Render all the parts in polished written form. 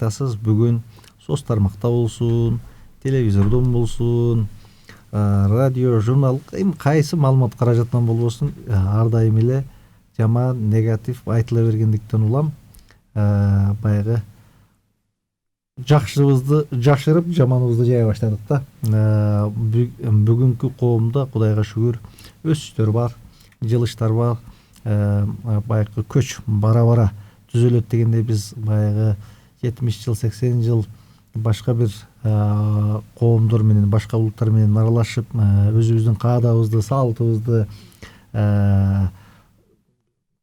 айтасыз, бүгүн соц тармакта болсун, телевизордон болсун, радио, журнал, кайсы маалымат каражатынан болбосун, ар дайым эле жаман, негатив айтыла бергендиктен улам баягы жакшыбызды жашырып, жаманыбызды жая баштадык да. Бүгүнкү коомдо Кудайга шүгүр өсүштөр бар, жылыштар бар, баягы көч бара-бара түзөлөт дегенде биз баягы 70 жыл, 80 жыл башка бир коомдор менен, башка улуттар менен аралашып, өзүбүздүн каадабызды, салтыбызды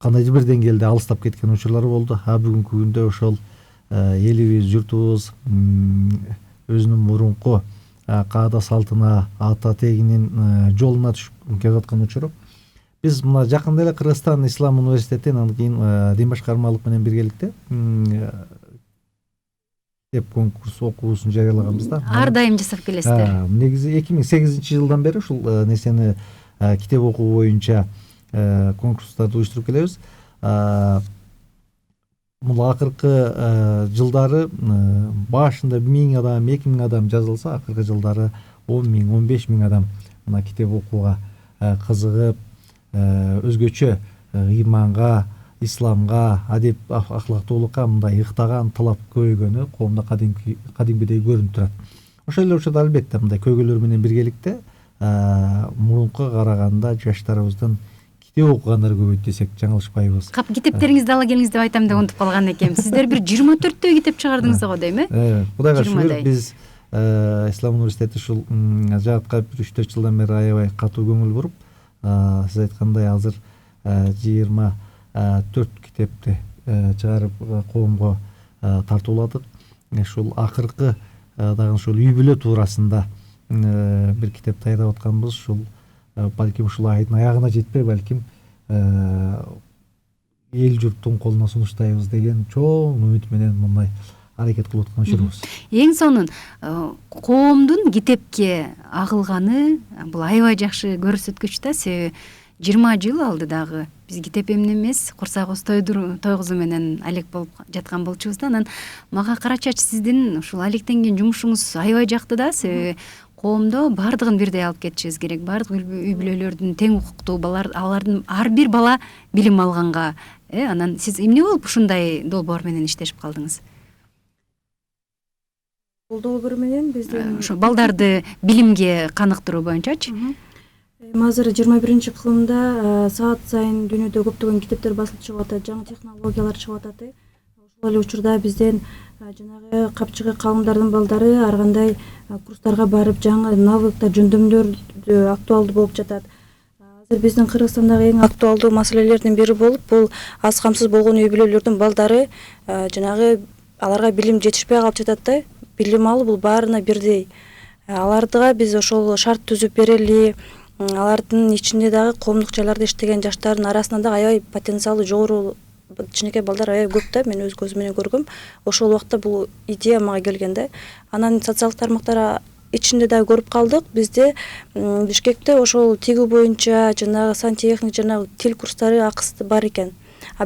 кандайдыр бир деңгээлде алыстап кеткен учурлар болду. Бүгүнкү күндө ошол элибиз, журтубуз өзүнүн мурунку каада салтына, ата тегинин жолуна түшүп келаткан учуру. Биз мына жакында эле Кыргызстан Ислам университети, анан кийин дин башкармалык менен биргеликте китеп конкурс окуусун жарыялаганбыз да. Ар дайым жасап келесиздер. Негизи 2008-жылдан бери ушул нерсени китеп окуу боюнча конкурстарды уюштуруп келебиз. Мул акыркы жылдары башында 1000 адам, 2000 адам жазылса, акыркы жылдары 10 000, 15 000 адам мына китеп окууга кызыгып, өзгөчө ыйманга, исламга, адеп ахлактуулукка мындай ыктаган, талап көйгөнү коомдо кадимгидей көрүнүп турат. Ошол эле учурда албетте мындай көйгөйлөр менен биргеликте мурункуга караганда жаштарыбыздын китеп окугандар көбөйт десек жаңылышпайбыз. Кап китептериңизди ала келиңиз деп айтам деп унутуп калган экенмин. Сиздер бир 24 китеп чыгардыңыз го дейм, Кудайга шүгүр, биз Ислам университети ушул жаатка 3-4 жылдан бери аябай катуу көңүл буруп, сиз айткандай азыр 24 китепти чыгарып коомго тартууладык. Ушул акыркы дагы ушул үй бүлө туурасында бир китеп даярдап атканбыз. Ушул балким ушул айдын аягына жетпей, балким эл журттун колуна сунуштайбыз деген чоң үмүт менен мындай аракет кылып аткан учурубуз. Эң сонун коомдун китепке агылганы бул аябай жакшы көрсөткүч да. Себеби 20 жыл алды дагы биз китеп эмне эмес, курсагыбыз тойгузуу менен алек болуп жаткан болчубуз да. Анан мага Карачач, сиздин ушул алектенген жумушуңуз аябай жакты да. Себеби коомдо бардыгын бирдей алып кетишибиз керек. Бардык үй бүлөлөрдүн тең укуктуу алардын ар бир бала билим алганга. Анан сиз эмне болуп ушундай долбоор менен иштешип калдыңыз? Бул долбоор менен биздин ошо балдарды билимге каныктыруу боюнчачы. Азыр 21-кылымда саат сайын дүйнөдө көптөгөн китептер басылып чыгып атат, жаңы технологиялар чыгып атат. Ошол эле учурда бизден жанагы капчыгы калымдардын балдары ар кандай курстарга барып, жаңы навыктар, жөндөмдөр актуалдуу болуп жатат. Азыр биздин Кыргызстандагы эң актуалдуу маселелердин бири болуп, бул аз камсыз болгон үй бүлөлөрдүн балдары жанагы аларга билим жетишпей калып жатат да. Билим алуу бул баарына бирдей. Аларга биз ошол шарт түзүп берели. Алардын ичинде дагы коомдук жайларда иштеген жаштардын арасында да аябай потенциалы жогору кичинекей балдар аябай көп да. Мен өз көзүм менен көргөм. Ошол убакта бул идея мага келген да. Анан социалдык тармактар ичинде дагы көрүп калдык. Бизде Бишкекте ошол тигүү боюнча жанагы сантехник, жанагы тил курстары акысты бар экен.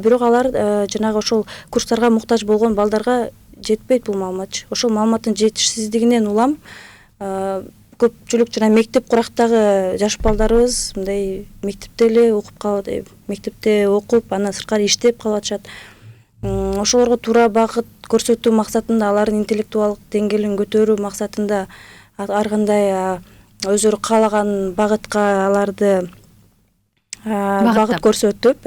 Бирок алар жанагы ошол курстарга муктаж болгон балдарга жетпейт бул маалымат. Ошол маалыматтын жетишсиздигинен улам көпчүлүк жана мектеп курактагы жаш балдарыбыз мындай мектепте эле окуп калып, мектепте окуп, анан сырткары иштеп калып атышат. Ошолорго туура багыт көрсөтүү максатында, алардын интеллектуалдык деңгээлин көтөрүү максатында ар кандай өзүлөрү каалаган багытка аларды багыт көрсөтүп,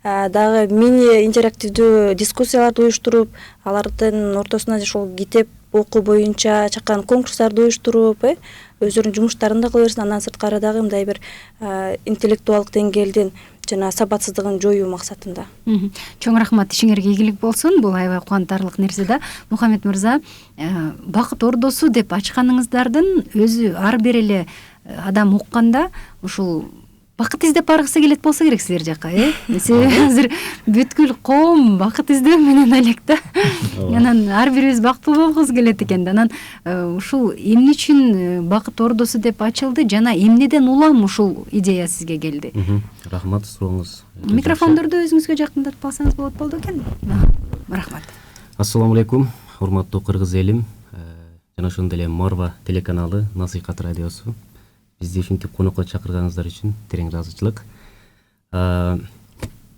дагы мини интерактивдүү дискуссияларды уюштуруп, алардын ортосуна ошол китеп окуу боюнча чакан конкурстарды уюштуруп, өздөрүнүн жумуштарын да кыла берсин. Андан сырткары дагы мындай бир интеллектуалдык деңгээлдин жана сабатсыздыгын жоюу максатында. Чоң рахмат, ишиңерге ийгилик болсун. Бул аябай кубантарлык нерсе да. Мухаммед мырза, бакыт ордосу деп ачканыңыздардын өзү ар бир эле адам укканда ушул бакыт издеп баргысы келет болсо керек силер жака, Себеби азыр бүткүл коом бакыт издөө менен элек да. Анан ар бирибиз бактылуу болгубуз келет экен да. Анан ушул эмне үчүн бакыт ордосу деп ачылды жана эмнеден улам ушул идея сизге келди? Рахмат, сурооңуз. Микрофондорду өзүңүзгө жакындатып алсаңыз болот болду экен. Рахмат. Ассаламу алейкум. урматтуу кыргыз элим жана ошондой эле Марва телеканалы, Насыйкат радиосу бизди ушинтип конокко чакырганыңыздар үчүн терең ыраазычылык.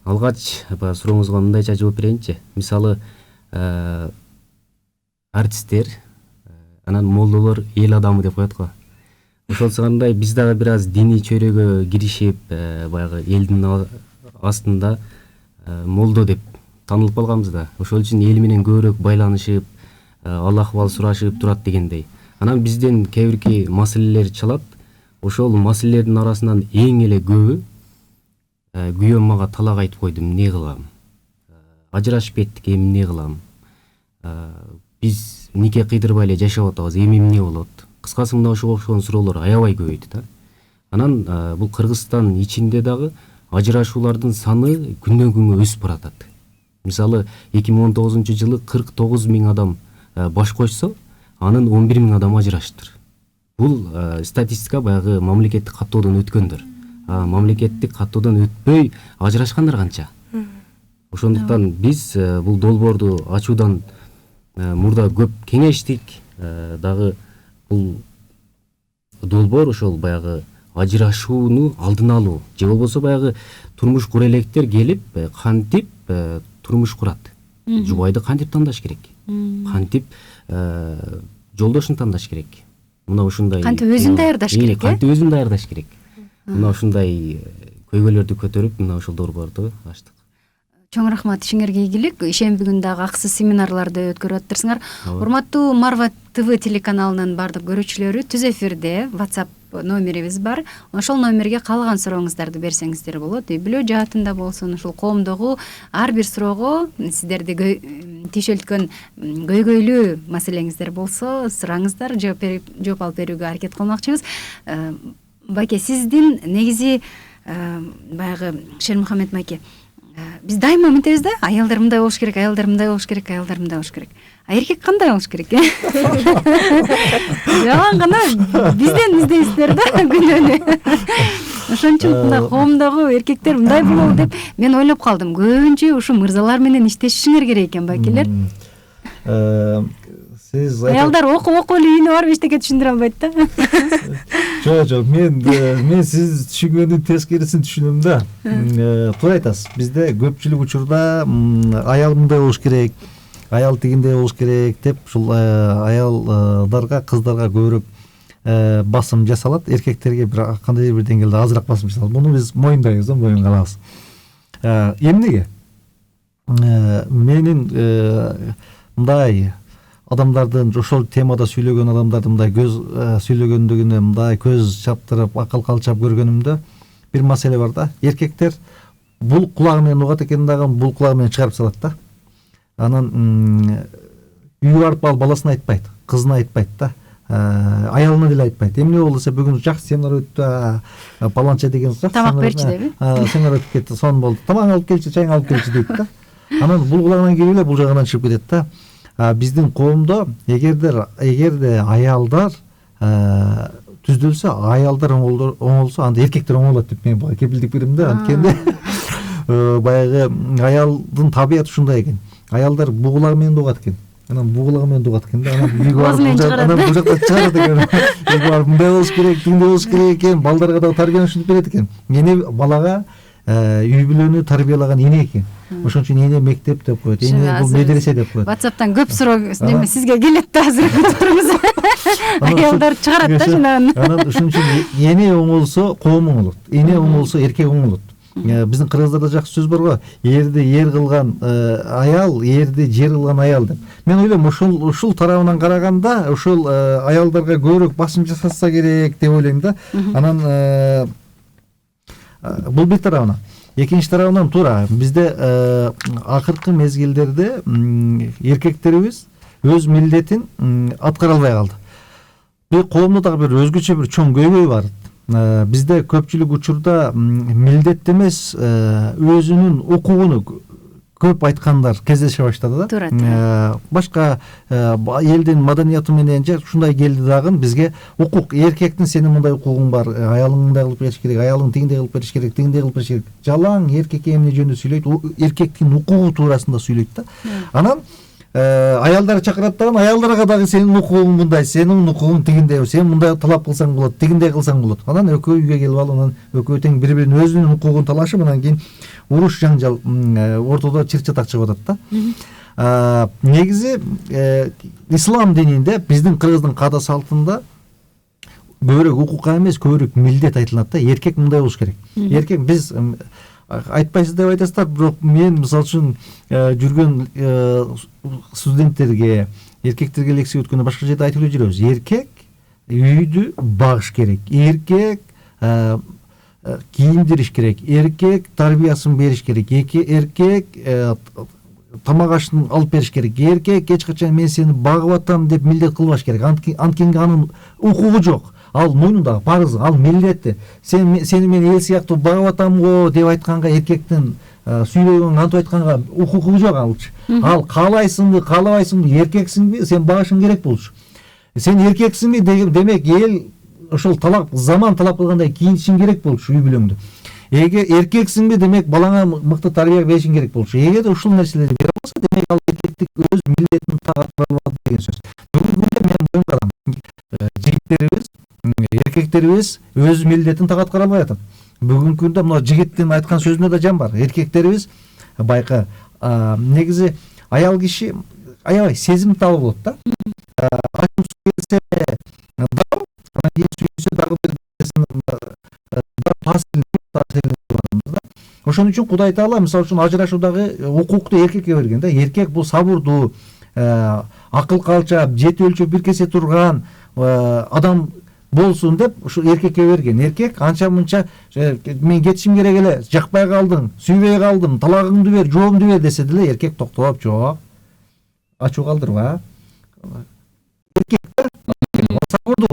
Алгач сурооңузга мындайча жооп берейинчи. Мисалы артисттер анан молдолор эл адамы деп коет го. Ошол сыгандай биз дагы бир аз диний чөйрөгө киришип, баягы элдин астында молдо деп танылып калганбыз да. Ошол үчүн эл менен көбүрөөк байланышып, ал акыбал сурашып турат дегендей. Анан бизден кээ бирки маселелер чалат. Ошол маселелердин арасынан эң эле көбү күйөөм мага талак айтып койду, эмне кылам? Ажырашып кеттик, эмне кылам? Биз нике кыйдырбай эле жашап атабыз, эми эмне болот? Кыскасы мына ошого окшогон суроолор аябай көбөйдү да. Анан бул Кыргызстан ичинде дагы ажырашуулардын саны күндөн күнгө өсүп баратат. Мисалы 2019-жылы 49 миң адам баш койсо, анын 11 миң адам ажыраштыр. Бул статистика баягы мамлекеттик каттоодон өткөндөр. Мамлекеттик каттоодон өтпөй ажырашкандар канча? Ошондуктан биз бул долбоорду ачуудан мурда көп кеңештик. Дагы бул долбоор ошол баягы ажырашууну алдын алуу, же болбосо баягы турмуш кура электер келип кантип турмуш курат. Жубайды кантип тандаш керек? Кантип жолдошун тандаш керек? Мына ушундай кантип өзүн даярдаш керек? Кантип өзүн даярдаш керек? Мына ушундай көйгөйлөрдү көтөрүп, мына ошол долбоорду ачтык. Чоң рахмат, ишиңерге ийгилик. Ишемби күн дагы акысыз семинарларды өткөрүп атырсыңар. Урматтуу Марва ТВ телеканалынын бардык көрүүчүлөрү, түз эфирде WhatsApp номерибиз бар. Ошол номерге калган сурооңуздарды берсеңиздер болот. Үй бүлө жаатында болсун, ушул коомдогу ар бир суроого сиздерди тийшелткөн көйгөйлүү маселеңиздер болсо, сураңыздар, жооп алып берүүгө аракет кылмакчыбыз. Байке, сиздин негизи баягы Шермухамед майке, биз дайыма мынтебиз да, аялдар мындай болуш керек, аялдар мындай болуш керек, аялдар мындай болуш керек. Эркек кандай болуш керек? Жаман гана бизден издейсиздер да күнөөнү. Ошон үчүн мындай коомдогу эркектер мындай болобу деп мен ойлоп калдым. Көбүнчө ушу мырзалар менен иштешишиңер керек экен, байкелер. Сиз аялдар окуп эле үйүнө барып эчтеке түшүндүрө албайт да. Жок, мен сиз түшүнгөндүн тескерисин түшүнөм да. Туура айтасыз. Бизде көпчүлүк учурда аял мындай болуш керек, аял тигиндей болуш керек деп ушул аялдарга, кыздарга көбүрөөк басым жасалат, эркектерге бир кандайдыр бир деңгээлде азыраак басым жасалат. Муну биз моюндайбыз да, моюнга алабыз. Эмнеге? Менин мындай адамдардын ошол темада сүйлөгөн адамдардын мындай көз сүйлөгөндүгүнө мындай көз чаптырып, акыл калчап көргөнүмдө бир маселе бар да. Эркектер бул кулагы менен угат экен дагы, бул кулагы менен чыгарып салат да. Анан үйгө барып ал баласына айтпайт, кызына айтпайт да. Аялына деле айтпайт. Эмне болду десе, бүгүн жакшы семинар өттү, баланча деген жакшы тамак берчи деби? Семинар өтүп кетти, сон болду. Тамак алып келчи, чайың алып келчи дейт да. Анан бул кулагынан кирип эле бул жагынан чыгып кетет да. Биздин коомдо эгерде аялдар түздөлсө, аялдар оңолсо, анда эркектер оңолот деп мен буга кепилдик берем да. Анткени баягы аялдын табияты ушундай экен. Аялдар бугулагы менен угат экен. Анан бугулагы менен угат экен да. Анан үйгө барып бул жакта чыгарат экен. Үйгө барып мындай болуш керек, тиңдей болуш керек экен. Балдарга да тарбияны ушинтип берет экен. Эне балага үй бүлөнү тарбиялаган эне экен. Ошон үчүн эне мектеп деп коет, эне бул медресе деп коет. WhatsApp'тан көп суроо сизге келет да, азыр күтүп туруңуз. Аялдар чыгарат да шунан. Анан ошон үчүн эне оңолсо коом оңолот, эне оңолсо эркек оңолот. Биздин кыргыздарда жакшы сөз бар го, эрди ер кылган аял, эрди жер кылган аял деп. Мен ойлойм, ушул тарабынан караганда ушул аялдарга көбүрөөк басым жасалса керек деп ойлойм да. Анан бул бир тарабынан. Экинчи тарабынан туура бизде акыркы мезгилдерде эркектерибиз өз милдетин аткара албай калды. Бир коомдо дагы бир өзгөчө бир чоң көйгөй бар. Бизде көпчүлүк учурда милдет эмес, өзүнүн укугуну көп айткандар кездеше баштады да. Башка элдин маданияты менен же ушундай келди дагы бизге укук, эркектин сенин мындай укугуң бар, аялың мындай кылып бериш керек, аялың тигиндей кылып бериш керек, тигиндей кылып бериш керек. Жалаң эркек эмне жөнүндө сүйлөйт, эркектин укугу туурасында сүйлөйт да. Анан аялдар чакырат дагы аялдарга дагы сенин укугуң мындай, сенин укугуң тигиндей, сен мындай талап кылсаң болот, тигиндей кылсаң болот. Анан экөө үйгө келип алып, анан экөө тең бири-биринин өзүнүн укугун талашып, анан кийин уруш жаңжал ортодо чыр-чатак чыгып атат да. Негизи ислам дининде биздин кыргыздын каада салтында көбүрөөк укукка эмес, көбүрөөк милдет айтылат да. Эркек мындай болуш керек. Эркек биз айтпайсыз деп айтасыздар, бирок мен мисалы үчүн жүргөн студенттерге, эркектерге лекция өткөндө башка жерде айтып жүрөбүз. Эркек үйдү багыш керек. Эркек кийимдириш керек. Эркек тарбиясын бериш керек. Эркек тамак ашын алып бериш керек. Эркек эч качан мен сени багып атам деп милдет кылбаш керек. Анткени анын укугу жок. Ал мойнундагы парызы, ал милдети. Сени мен эл сыяктуу багып атам го деп айтканга, эркектин сүйлөгөнгө антип айтканга укугу жок алчы. Ал каалайсыңбы, каалабайсыңбы, эркексиңби, сен багышың керек болчу. Сен эркексиңби, демек эл ошол заман талап кылгандай кийинишиң керек болчу үй бүлөңдү. Эгер эркексиңби, демек балаңа мыкты тарбия беришиң керек болчу. Эгер ушул нерселерди бере албаса, демек ал эркектик өз милдетин тагатпай алат деген сөз. Бүгүнкү күндө мен моюнга жигиттерибиз, эркектерибиз өз милдетин тагат кара албай атат. Бүгүнкү күндө мына жигиттин айткан сөзүнө да жан бар. Эркектерибиз байка негизи аял киши аябай сезимтал болот да. Ачуу келсе дагы, анан кийин сүйүнсө дагы бир ошон үчүн Кудай Таала мисалы үчүн ажырашуудагы укукту эркекке берген да. Эркек бул сабырдуу, акыл калчап, жети өлчөп бир кесе турган адам болсун деп ушу эркекке берген. Эркек анча мынча мен кетишим керек эле, жакпай калдым, сүйбөй калдым, талагыңды бер, жообумду бер десе деле эркек токтоп, жок. Ачуу калдырба. Эркектер сабырдуу,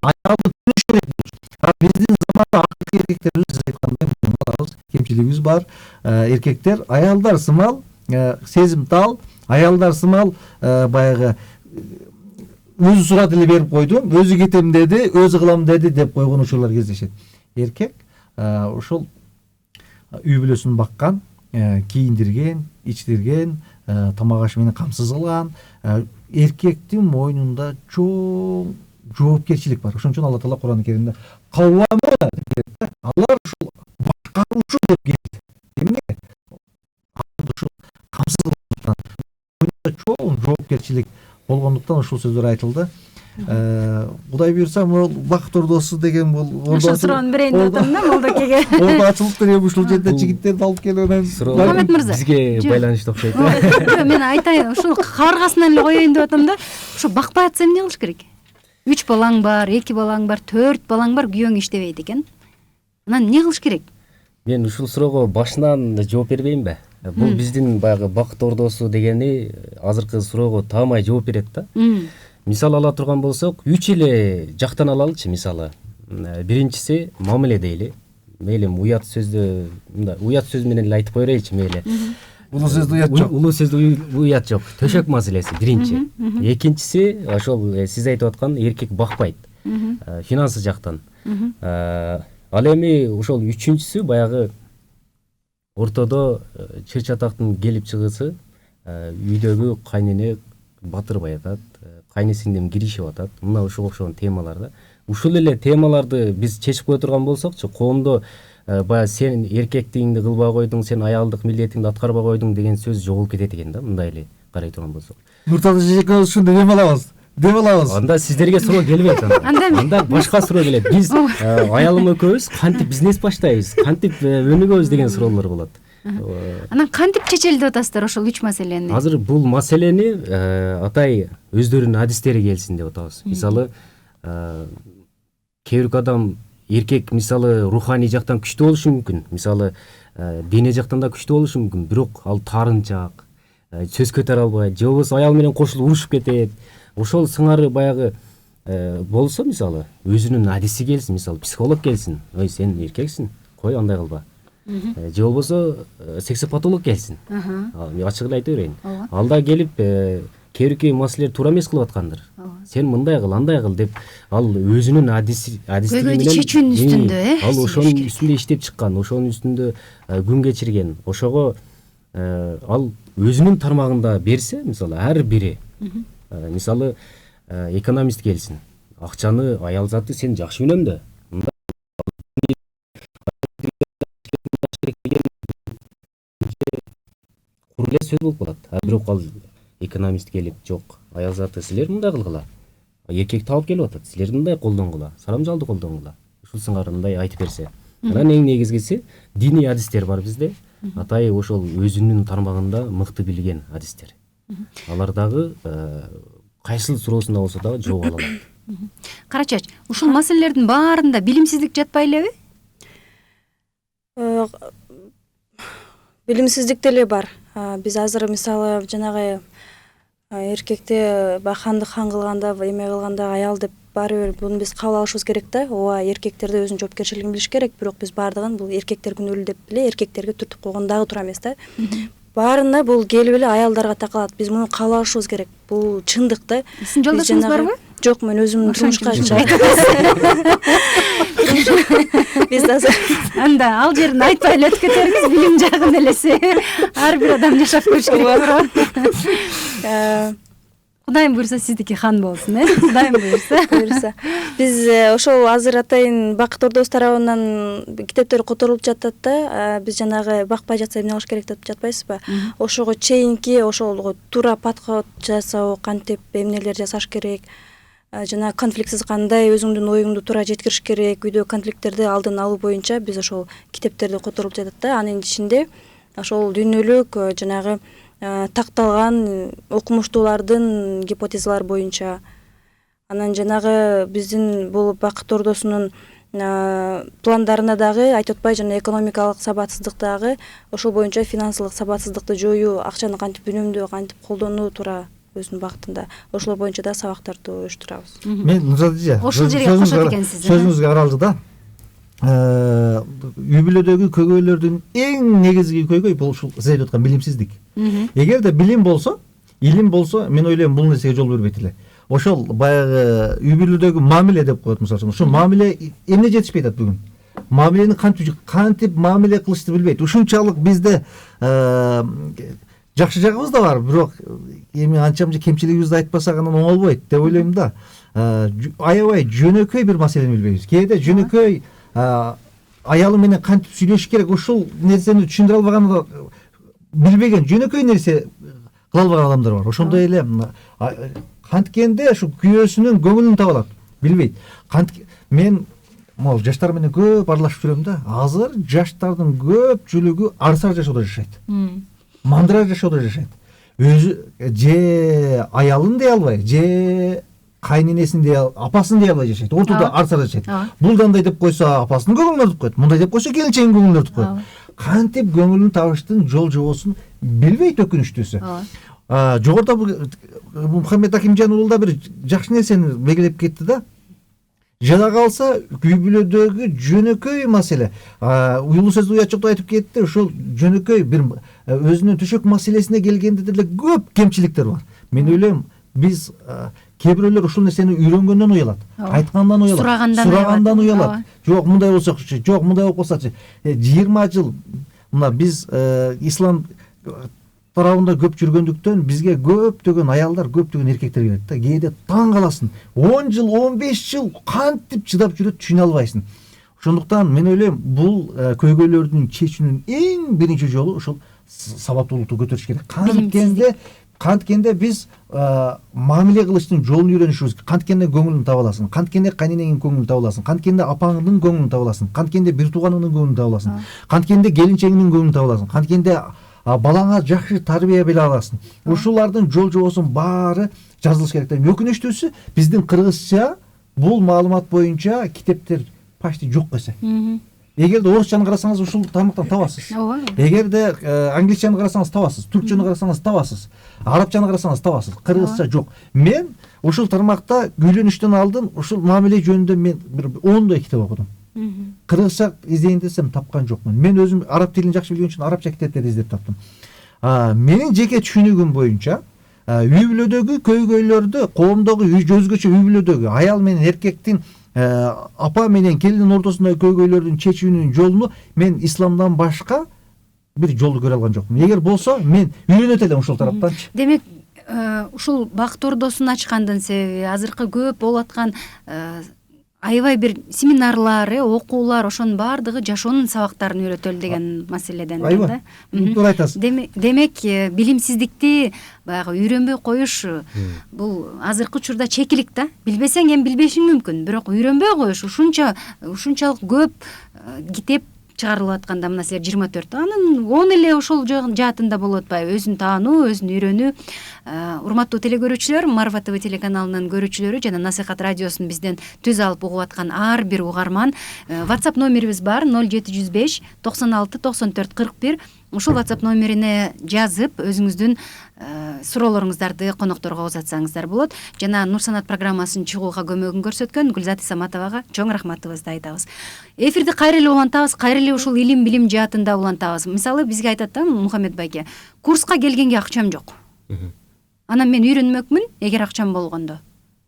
аялды түзүш керек. Биздин заманда акылдуу эркектерибиз айткандай кемчилигибиз бар. Эркектер аялдар сымал сезимтал, аялдар сымал баягы өзү сурат эле берип койду, өзү кетем деди, өзү кылам деди деп койгон учурлар кездешет. Эркек ошол үй бүлөсүн баккан, кийиндирген, ичтирген, тамак аш менен камсыз кылган эркектин мойнунда чоң жоопкерчилик бар. Ошон үчүн Алла Таала Кур'ан-ы Керимде каввамы деп, алар ушул башкаруучу деп келди. Эмне? Ушул камсыз кылгандыктан, мойнунда чоң жоопкерчилик болгондуктан ушул сөздөр айтылды. Кудай буйрса, бул бакыт ордосу деген бул ошол суроону берейин деп атам да Молдокеге. Ордо ачылыптыр, эми ушул жерде жигиттерди алып келип анан Мухаммед мырза, бизге байланыштуу окшойт. Мен айтайын, ушул кабыргасынан эле коеюн деп атам да. Ушу бакпай атса эмне кылыш керек? 3 балаң бар, 2 балаң бар, 4 балаң бар, күйөөң иштебейт экен. Анан эмне кылыш керек? Мен ушул суроого башынан жооп бербейинби? Бул биздин баягы бакыт ордосу дегени азыркы суроого таамай жооп берет да. Мисал ала турган болсок, 3 эле жактан алалычы мисалы. Биринчиси мамиле дейли. Мейли уят сөздү, мындай уят сөз менен эле айтып койройчу мейли. Улуу сөздү уят жок. Улуу сөздү уят жок. Төшөк маселеси биринчи. Экинчиси ошол сиз айтып аткан эркек бакпайт. Финансы жактан. Ал эми ошол үчүнчүсү баягы ортодо чыр-чатактын келип чыгысы, үйдөгү кайнене батырбай атат, кайнесиңдем киришип атат. Мына ушуга окшогон темалар да. Ушул эле темаларды биз чечип кое турган болсокчу, коомдо баягы сен эркектигиңди кылбай койдуң, сен аялдык милдетиңди аткарбай койдуң деген сөз жоголуп кетет экен да, мындай эле карай турган болсок. Нурталы жежекебиз ушундай дем алабыз. Анда сиздерге суроо келбейт анда башка суроо келет. Биз аялым экөөбүз кантип бизнес баштайбыз, кантип өнүгөбүз деген суроолор болот. Анан кантип чечели деп атасыздар ошол 3 маселени? Азыр бул маселени атай өздөрүнүн адистери келсин деп атабыз. Мисалы кээ бир адам эркек мисалы руханий жактан күчтүү болушу мүмкүн. Мисалы дене жактан да күчтүү болушу мүмкүн, бирок ал таарынчаак, сөз көтөрө албайт, же болбосо аял менен кошулуп урушуп кетет. Ошол сыңары баягы болсо мисалы өзүнүн адиси келсин, мисалы психолог келсин. Ой, сен эркексиң, кой андай кылба. Же болбосо сексопатолог келсин. Мен ачык эле айта берейин. Ал да келип кээ маселелер туура эмес кылып аткандыр. Сен мындай кыл, андай кыл деп ал өзүнүн адистиги менен чечүүнүн үстүндө, ал ошонун үстүндө иштеп чыккан, ошонун үстүндө күн кечирген. Ошого ал өзүнүн тармагында берсе, мисалы ар бири, мисалы экономист келсин, акчаны аял заты сен жакшы үнөм да, кур эле сөз болуп калат. Бирок ал экономист келип, жок, аял заты силер мындай кылгыла, эркек таап келип атат, силер мындай колдонгула, саламжалды колдонгула, ушул сыңар мындай айтып берсе. Анан эң негизгиси диний адистер бар бизде. Атайы ошол өзүнүн тармагында мыкты билген адистер. Алар дагы кайсыл суроосунда болсо дагы жооп ала алат. Карачач, ушул маселелердин баарында билимсиздик жатпай элеби? Билимсиздик деле бар. Биз азыр мисалы жанагы эркекти ханды хан кылганда, эме кылганда аял деп баары бир буну биз кабыл алышыбыз керек да. Ооба, эркектер да өзүнүн жоопкерчилигин билиш керек, бирок биз баардыгын бул эркектер күнөөлүү деп эле эркектерге түртүп койгон дагы туура эмес да. Баарына бул келип эле аялдарга такалат. Биз муну кабыл алышыбыз керек. Бул чындык да. Сиздин жолдошуңуз барбы? Жок, мен өзүмдүн турмушка биз азыр Анда ал жерин айтпай эле өтүп кетербиз, билим жагын элесе. Ар бир адам жашап көрүш керек. Кудайым буйрса сиздики хан болсун, Кудайым буйрса. Биз ошол азыр атайын Бакыт Ордобуз тарабынан китептер которулуп жатат да. Биз жанагы бакпай жатса эмне кылыш керек деп жатпайсызбы? Ошого чейинки ошол туура подход жасоо, кантип эмнелер жасаш керек, жана конфликтсиз кандай өзүңдүн оюңду туура жеткириш керек, үйдө конфликттерди алдын алуу боюнча биз ошол китептерди которулуп жатат да. Анын ичинде ошол дүйнөлүк жанагы такталган окумуштуулардын гипотезалары боюнча, анан жанагы биздин бул Бакыт Ордосунун пландарына дагы айтып атпай, жана экономикалык сабатсыздык дагы ошол боюнча финансылык сабатсыздыкты жоюу, акчаны кантип үнөмдөө, кантип колдонуу туура өзүнүн багытында. Ошол боюнча да сабактарды уюштурабыз. Мен Нурзадижа, ошол жерге кошот экенсиз. Сөзүңүзгө аралды да. Үй бүлөдөгү көйгөйлөрдүн эң негизги көйгөй бул ушул сиз айтып аткан билимсиздик. Эгерде билим болсо, илим болсо, мен ойлойм бул нерсеге жол бербейт эле. Ошол баягы үй бүлөдөгү мамиле деп коет мисалы үчүн. Ушул мамиле эмне жетишпей атат бүгүн? Мамилени кантип мамиле кылышты билбейт. Ушунчалык бизде жакшы жагыбыз да бар, бирок эми анча-мынча кемчилигибизди айтпасак анан оңолбойт деп ойлойм да. Аябай жөнөкөй бир маселени билбейбиз. Кээде жөнөкөй аялы менен кантип сүйлөшүш керек, ушул нерсени түшүндүрө албаган, билбеген жөнөкөй нерсе кыла албаган адамдар бар. Ошондой эле канткенде ушу күйөөсүнүн көңүлүн таба алат, билбейт. Мен могу жаштар менен көп аралашып жүрөм да. Азыр жаштардын көпчүлүгү арсар жашоодо жашайт. Мандыра жашоодо жашайт. Өзү же аялын дей албай, же кайненесин дей апасын дей албай жашайт. Ортодо арсар жашайт. Бул кандай деп койсо апасынын көңүлүн өртүп коет, мындай деп койсо келинчегинин көңүлүн өртүп коет. Кантип көңүлүн табыштын жол жобосун билбейт өкүнүчтүүсү. Жогоруда Мухаммед Акимжан уулу да бир жакшы нерсени белгилеп кетти да. Жада калса үй бүлөдөгү жөнөкөй маселе. Уюлуу сөздү уячокто айтып кетти, ошол жөнөкөй бир өзүнүн төшөк маселесине келгенде деле көп кемчиликтер бар. Мен ойлойм, биз кээ бирөөлөр ушул нерсени үйрөнгөндөн уялат, айткандан уялат, сурагандан уялат. Жок, мындай болсочу, жок, мындай болуп калсачы. 20 жыл мына биз ислам тарабында көп жүргөндүктөн бизге көптөгөн аялдар, көптөгөн эркектер келет да. Кээде таң каласың. 10 жыл, 15 жыл кантип чыдап жүрөт, түшүнө албайсың. Ошондуктан мен ойлойм, бул көйгөйлөрдүн чечүүнүн эң биринчи жолу ошол сабаттуулукту көтөрүш керек. Канткенде биз мамиле кылыштын жолун үйрөнүшүбүз. Канткенде көңүлүн таба аласың, канткенде кайненеңдин көңүлүн таба аласың, канткенде апаңдын көңүлүн таба аласың, канткенде бир тууганыңдын көңүлүн таба аласың, канткенде келинчегиңдин көңүлүн таба аласың, канткенде балаңа жакшы тарбия бере аласың. Ушулардын жол жобосунун баары жазылыш керек. Өкүнүчтүүсү биздин кыргызча бул маалымат боюнча китептер почти жок эсе. Эгерде орусчаны карасаңыз ушул тармактан табасыз. Эгерде англисчаны карасаңыз табасыз, түркчөнү карасаңыз табасыз, арабчаны карасаңыз табасыз. Кыргызча жок. Мен ушул тармакта үйлөнүштөн алдын ушул мамиле жөнүндө мен бир 10 китеп окудум. Кыргызча издейин десем тапкан жокмун. Мен өзүм араб тилин жакшы билген үчүн арабча китептерди издеп таптым. Менин жеке түшүнүгүм боюнча үй бүлөдөгү көйгөйлөрдү, коомдогу өзгөчө үй бүлөдөгү аял менен эркектин, апа менен келиндин ортосундагы көйгөйлөрдүн чечүүнүн жолуну мен исламдан башка бир жолду көрө алган жокмун. Эгер болсо мен үйрөнөт элем ушул тараптанчы. Демек ушул бакыт ордосун ачкандын себеби азыркы көп болуп аткан аябай бир семинарлар, окуулар, ошонун баардыгы жашоонун сабактарын үйрөтөлү деген маселеден да. Туура айтасыз. Демек билимсиздикти баягы үйрөнбөй коюш бул азыркы учурда чекилик да. Билбесең эми билбешиң мүмкүн, бирок үйрөнбөй коюш ушунчалык көп китеп чыгарылып атканда мына силер 24 анын 10 эле ошол жаатында болуп атпайбы, өзүн таануу, өзүн үйрөнүү. Урматтуу телекөрүүчүлөр, Марва ТВ телеканалынын көрүүчүлөрү жана Насихат радиосун бизден түз алып угуп аткан ар бир угарман, WhatsApp номерибиз бар 0705 96 94 41. Ушул WhatsApp номерине жазып өзүңүздүн суроолоруңуздарды конокторго узатсаңыздар болот. Жана Нурсанат программасын чыгууга көмөгүн көрсөткөн Гүлзат Исаматовага чоң рахматыбызды айтабыз. Эфирди кайра эле улантабыз, кайра эле ушул илим билим жаатында улантабыз. Мисалы бизге айтат да Мухаммед байке, курска келгенге акчам жок. Анан мен үйрөнмөкмүн, эгер акчам болгондо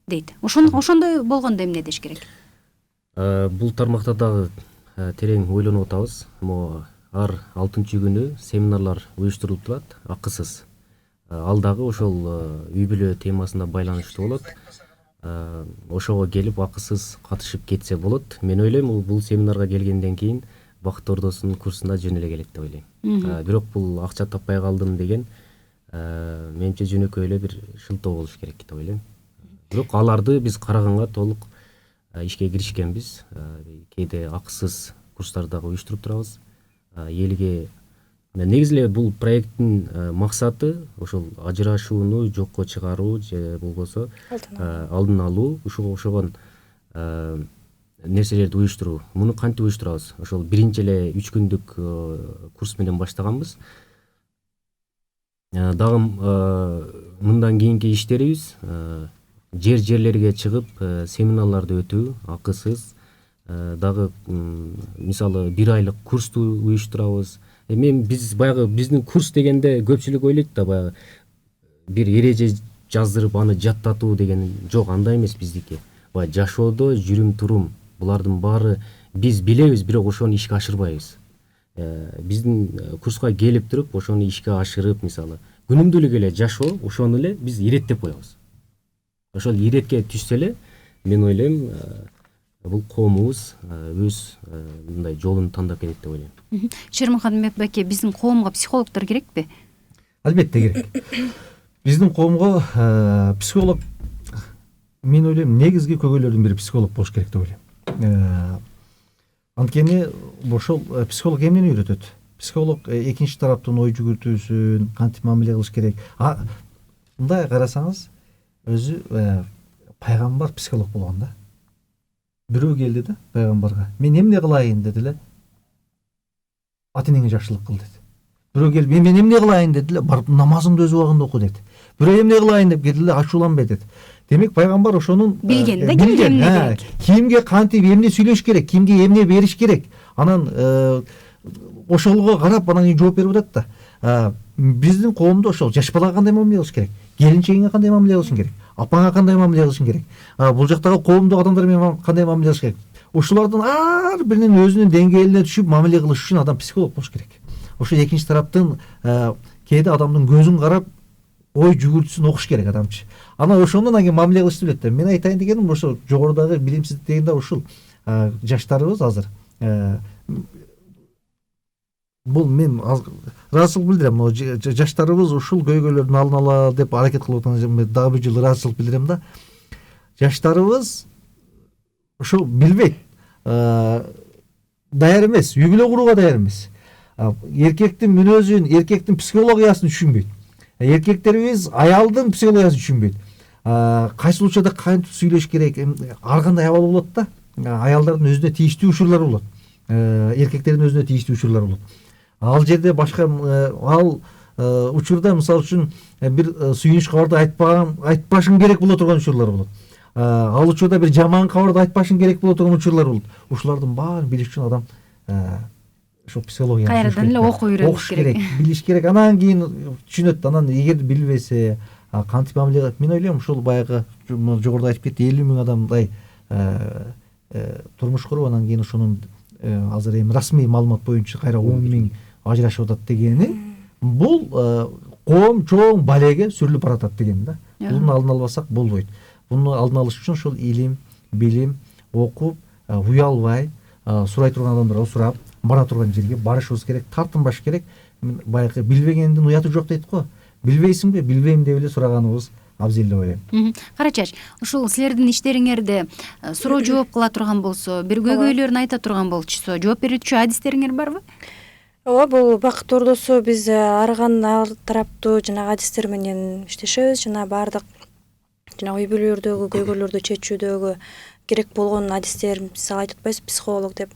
дейт. Ошондой болгондо эмне деш керек? Бул тармакта дагы терең ойлонуп атабыз. Ар 6-күнү семинарлар уюштурулуп турат, акысыз. Ал дагы ошол үй бүлө темасына байланыштуу болот. Ошого келип акысыз катышып кетсе болот. Мен ойлойм, бул семинарга келгенден кийин Бакыт Ордосунун курсуна жөн эле келет деп ойлойм. Бирок бул акча таппай калдым деген менче жөнөкөй эле бир шылтоо болуш керек деп ойлойм. Бирок аларды биз караганга толук ишке киришкенбиз. Кээде акысыз курстар дагы уюштуруп турабыз. Элге негизи эле бул проекттин максаты ошол ажырашууну жокко чыгаруу же болбосо алдын алуу, ушуга окшогон нерселерди уюштуруу. Муну кантип уюштурабыз? Ошол биринчи эле 3 күндүк курс менен баштаганбыз. Дагы мындан кийинки иштерибиз жерлерге чыгып семинарларды өтүү, акысыз. Дагы мисалы 1 айлык курсту уюштурабыз. Биз баягы биздин курс дегенде көпчүлүк ойлойт да, баягы бир эреже жаздырып аны жаттатуу деген жок, андай эмес биздики. Баягы жашоодо жүрүм турум булардын баары биз билебиз, бирок ошону ишке ашырбайбыз. Биздин курска келип туруп ошону ишке ашырып, мисалы күнүмдүк эле жашоо, ошону эле биз иреттеп коебуз. Ошол иретке түшсө эле мен ойлойм бул коомубуз өз мындай жолун тандап кетет деп ойлойм. Шермухамед байке, биздин коомго психологдор керекпи? Албетте керек. Биздин коомго психолог, мен ойлойм, негизги көйгөйлөрдүн бири психолог болуш керек деп ойлойм. Анткени ошол психолог эмнени үйрөтөт? Психолог экинчи тараптын ой жүгүртүүсүн кантип мамиле кылыш керек. Мындай карасаңыз, өзү пайгамбар психолог болгон да. Бирөө келди да пайгамбарга, мен эмне кылайын деди эле. Ата энеңе жакшылык кыл деди. Бирөө келип, мен эмне кылайын деди эле, барып намазыңды өз убагында оку деди. Бирөө эмне кылайын деп келди эле, ачууланбай деди. Демек пайгамбар ошонун билген да, кимге эмне керек, кимге кантип эмне сүйлөш керек, кимге эмне бериш керек. Анан ошолго карап анан жооп берип атат да. Биздин коомдо ошол жаш балага кандай мамиле кылыш керек, келинчегиңе кандай мамиле кылышың керек, апаңа кандай мамиле кылышың керек, бул жактагы коомдогу адамдар менен кандай мамиле кылыш керек. Ошолордун ар биринин өзүнүн деңгээлине түшүп мамиле кылыш үчүн адам психолог болуш керек. Ошо экинчи тараптын кээде адамдын көзүн карап ой жүгүртүүсүн окуш керек адамчы. Анан ошондон кийин мамиле кылышты билет да. Мен айтайын дегеним ошо жогорудагы билимсиздик дегенде ушул жаштарыбыз азыр бул мен ыраазычылык билдирем. Жаштарыбыз ушул көйгөйлөрдүн алдын ала деп аракет кылып аткан, дагы бир жолу ыраазычылык билдирем да. Жаштарыбыз ошо билбейт, даяр эмес, үй бүлө курууга даяр эмес. Эркектин мүнөзүн, эркектин психологиясын түшүнбөйт. Эркектерибиз аялдын психологиясын түшүнбөйт. Кайсы учурда кантип сүйлөш керек, ар кандай абал болот да. Аялдардын өзүнө тийиштүү учурлары болот. Эркектердин өзүнө тийиштүү учурлары болот. Ал жерде башка ал учурда мисалы үчүн бир сүйүнүч кабарды айтпашың керек боло турган учурлар болот. Ал учурда бир жаман кабарды айтпашың керек боло турган учурлар болот. Ушулардын баарын билиш үчүн адам ошо психологияны кайрадан эле окуп үйрөнүш керек, билиш керек. Анан кийин түшүнөт. Анан эгер билбесе кантип мамиле кылат? Мен ойлойм, ушул баягы жогоруда айтып кетти, 50 000 адамдай турмуш куруп, анан кийин ошонун азыр эми расмий маалымат боюнча кайра 10 000 ажырашып атат дегени бул коом чоң балеге сүрүлүп баратат деген да. Bunun aldını almasak болбойт. Bunu алдын алыш үчүн ошол илим, билим, окуп, уялбай, сурай турган адамдарга сурап, бара турган жерге барышыбыз керек, тартынбаш керек. Баягы билбегендин уяты жок дейт го. Билбейсиңби? Билбейм деп эле сураганыбыз абзел деп ойлойм. Карачач, ушул силердин иштериңерде суроо жооп кыла турган болсо, бир көйгөйлөрүн айта турган болчусо, жооп берүүчү адистериңер барбы? Ооба, бул бакыт ордосу биз арган тараптуу жана адистер менен иштешебиз. Жана баардык жана үй бүлөлөрдөгү көйгөйлөрдү чечүүдөгү керек болгон адистер, мисалы айтып атпайбыз психолог деп.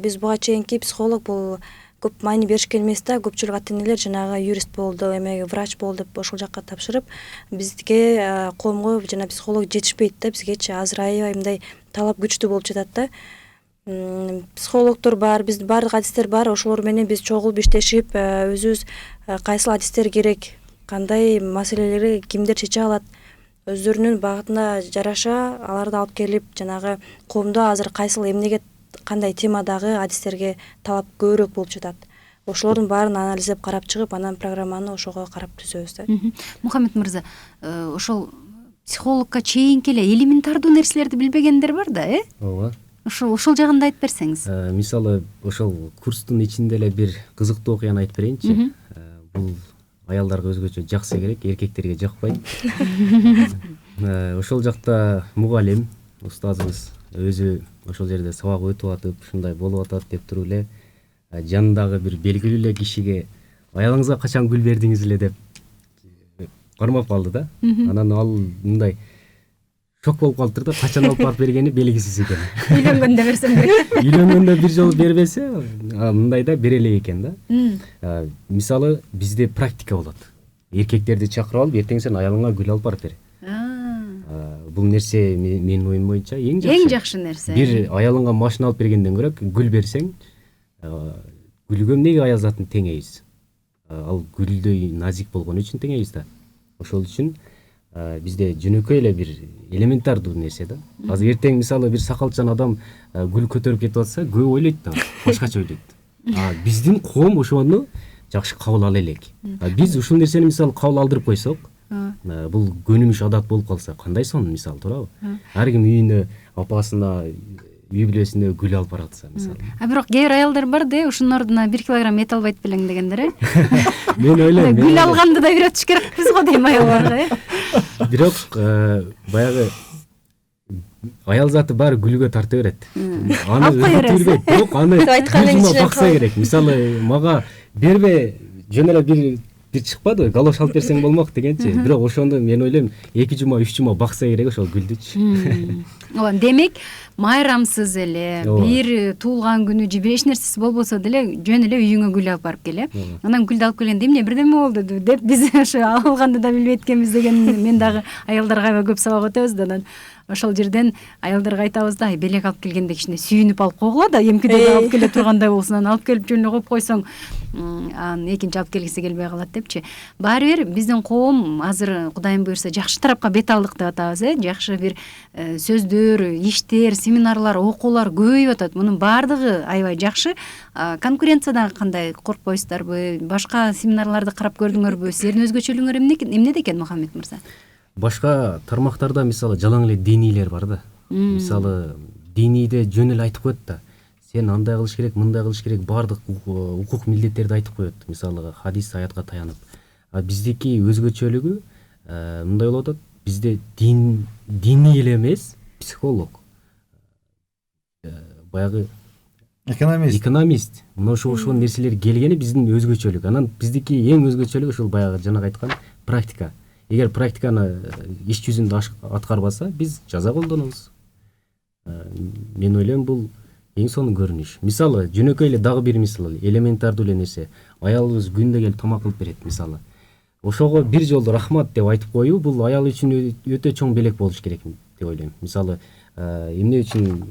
Биз буга чейинки психолог бул көп маани беришкен эмес да, көпчүлүк ата-энелер жанагы юрист болду, эмеги врач болду деп ошол жакка тапшырып, бизге коомго жана психолог жетишпейт да, бизгечи азыр аябай мындай талап күчтүү болуп жатат да. Психологдор бар, биздин баардык адистер бар, ошолор менен биз чогулуп иштешип, өзүбүз кайсыл адистер керек, кандай маселелерди кимдер чече алат, өздөрүнүн багытына жараша аларды алып келип, жанагы коомдо азыр кайсыл эмнеге кандай темадагы адистерге талап көбүрөөк болуп жатат. Ошолордун баарын анализдеп карап чыгып, анан программаны ошого карап түзөбүз да. Мухаммед мырза, ошол психологко чейинки эле элементардуу нерселерди билбегендер бар да, Ооба. Ошол жагында айтып берсеңиз. Мисалы, ошол курстун ичинде эле бир кызыктуу окуяны айтып берейинчи. Бул аялдарга өзгөчө жаксы керек, эркектерге жакпайт. Ошол жакта мугалим, устазыбыз өзү ошол жерде сабак өтүп атып, ушундай болуп атат деп туруп эле жанындагы бир белгилүү эле кишиге аялыңызга качан гүл бердиңиз эле деп кармап калды да. Анан ал мындай шок болуп калыптыр да, качан алып барып бергени белгисиз экен. Үйлөнгөндө берсем керек. Үйлөнгөндө бир жолу бербесе, мындай да бере элек экен да. Мисалы, бизде практика болот. Эркектерди чакырып алып, эртең сен аялыңа гүл алып барып бер. Бул нерсе менин оюм боюнча эң жакшы нерсе. Бир аялыңа машина алып бергенден көрө гүл берсең, гүлгө эмнеге аял затын теңейбиз? Ал гүлдөй назик болгон үчүн теңейбиз да. Ошол үчүн бизде жөнөкөй эле бир элементардуу нерсе да. Азыр эртең мисалы бир сакалчан адам гүл көтөрүп кетип атса, көп ойлойт да, башкача ойлойт. Биздин коом ошону жакшы кабыл ала элек. Биз ушул нерсени мисалы кабыл алдырып койсок, бул көнүмүш адат болуп калса, кандай сонун мисалы туурабы? Ар ким үйүнө апасына, үй бүлөсүнө гүл алып баратса мисалы. Бирок кээ бир аялдар бар да, ушунун ордуна 1 килограмм эт албайт белең дегендер, Мен ойлойм. Гүл алганды да үйрөтүш керекпиз го дейм аялдарга, Бирок баягы аял заты баары гүлгө тарта берет. Аны өтүрбөйт. Бирок аны бакса керек. Мисалы, мага бербе, жөн эле бир чыкпады, галош алып берсең болмок дегенчи. Бирок ошондо мен ойлойм 2 жума 3 жума бакса керек ошол гүлдүчү. Ооба, демек майрамсыз эле, бир туулган күнү же эч нерсеси болбосо деле жөн эле үйүңө гүл алып барып кел, Анан гүлдү алып келгенде эмне бирдеме болду деп биз ошо алганды да билбей эткенбиз деген мен дагы аялдарга аябай көп сабак өтөбүз да. Анан ошол жерден аялдарга айтабыз да, белек алып келгенде кичине сүйүнүп алып койгула да, эмкиден алып келе тургандай болсун, анан алып келип жөн эле коюп койсоң, анан экинчи алып келгиси келбей калат депчи. Баары бир биздин коом азыр Кудайым буйрса жакшы тарапка бет алдык деп атабыз, Жакшы бир сөздөр, иштер, семинарлар, окуулар көбөйүп атат. Мунун баардыгы аябай жакшы. Конкуренциядан кандай коркпойсуздарбы? Башка семинарларды карап көрдүңөрбү? Силердин өзгөчөлүгүңөр эмнеде экен, Мухаммед мырза? Башка тармактарда мисалы жалаң эле динийлер бар да. Мисалы, динийде жөн эле айтып коет да. Сен андай кылыш керек, мындай кылыш керек, баардык укук милдеттерди айтып коет. Мисалы, хадис, аятка таянып. Биздики өзгөчөлүгү мындай болуп атат. Бизде диний эле эмес, психолог. Баягы экономист. Мына ошол нерселер келгени биздин өзгөчөлүк. Анан биздики эң өзгөчөлүгү ушул баягы жанагы айткан практика. Эгер практиканы иш жүзүндө аткарбаса, биз жаза колдонобуз. Мен ойлойм бул эң сонун көрүнүш. Мисалы, жөнөкөй эле дагы бир мисал, элементардуу эле нерсе. Аялыбыз күндө келип тамак кылып берет, мисалы. Ошого бир жолу рахмат деп айтып коюу, бул аял үчүн өтө чоң белек болуш керек деп ойлойм. Мисалы, эмне үчүн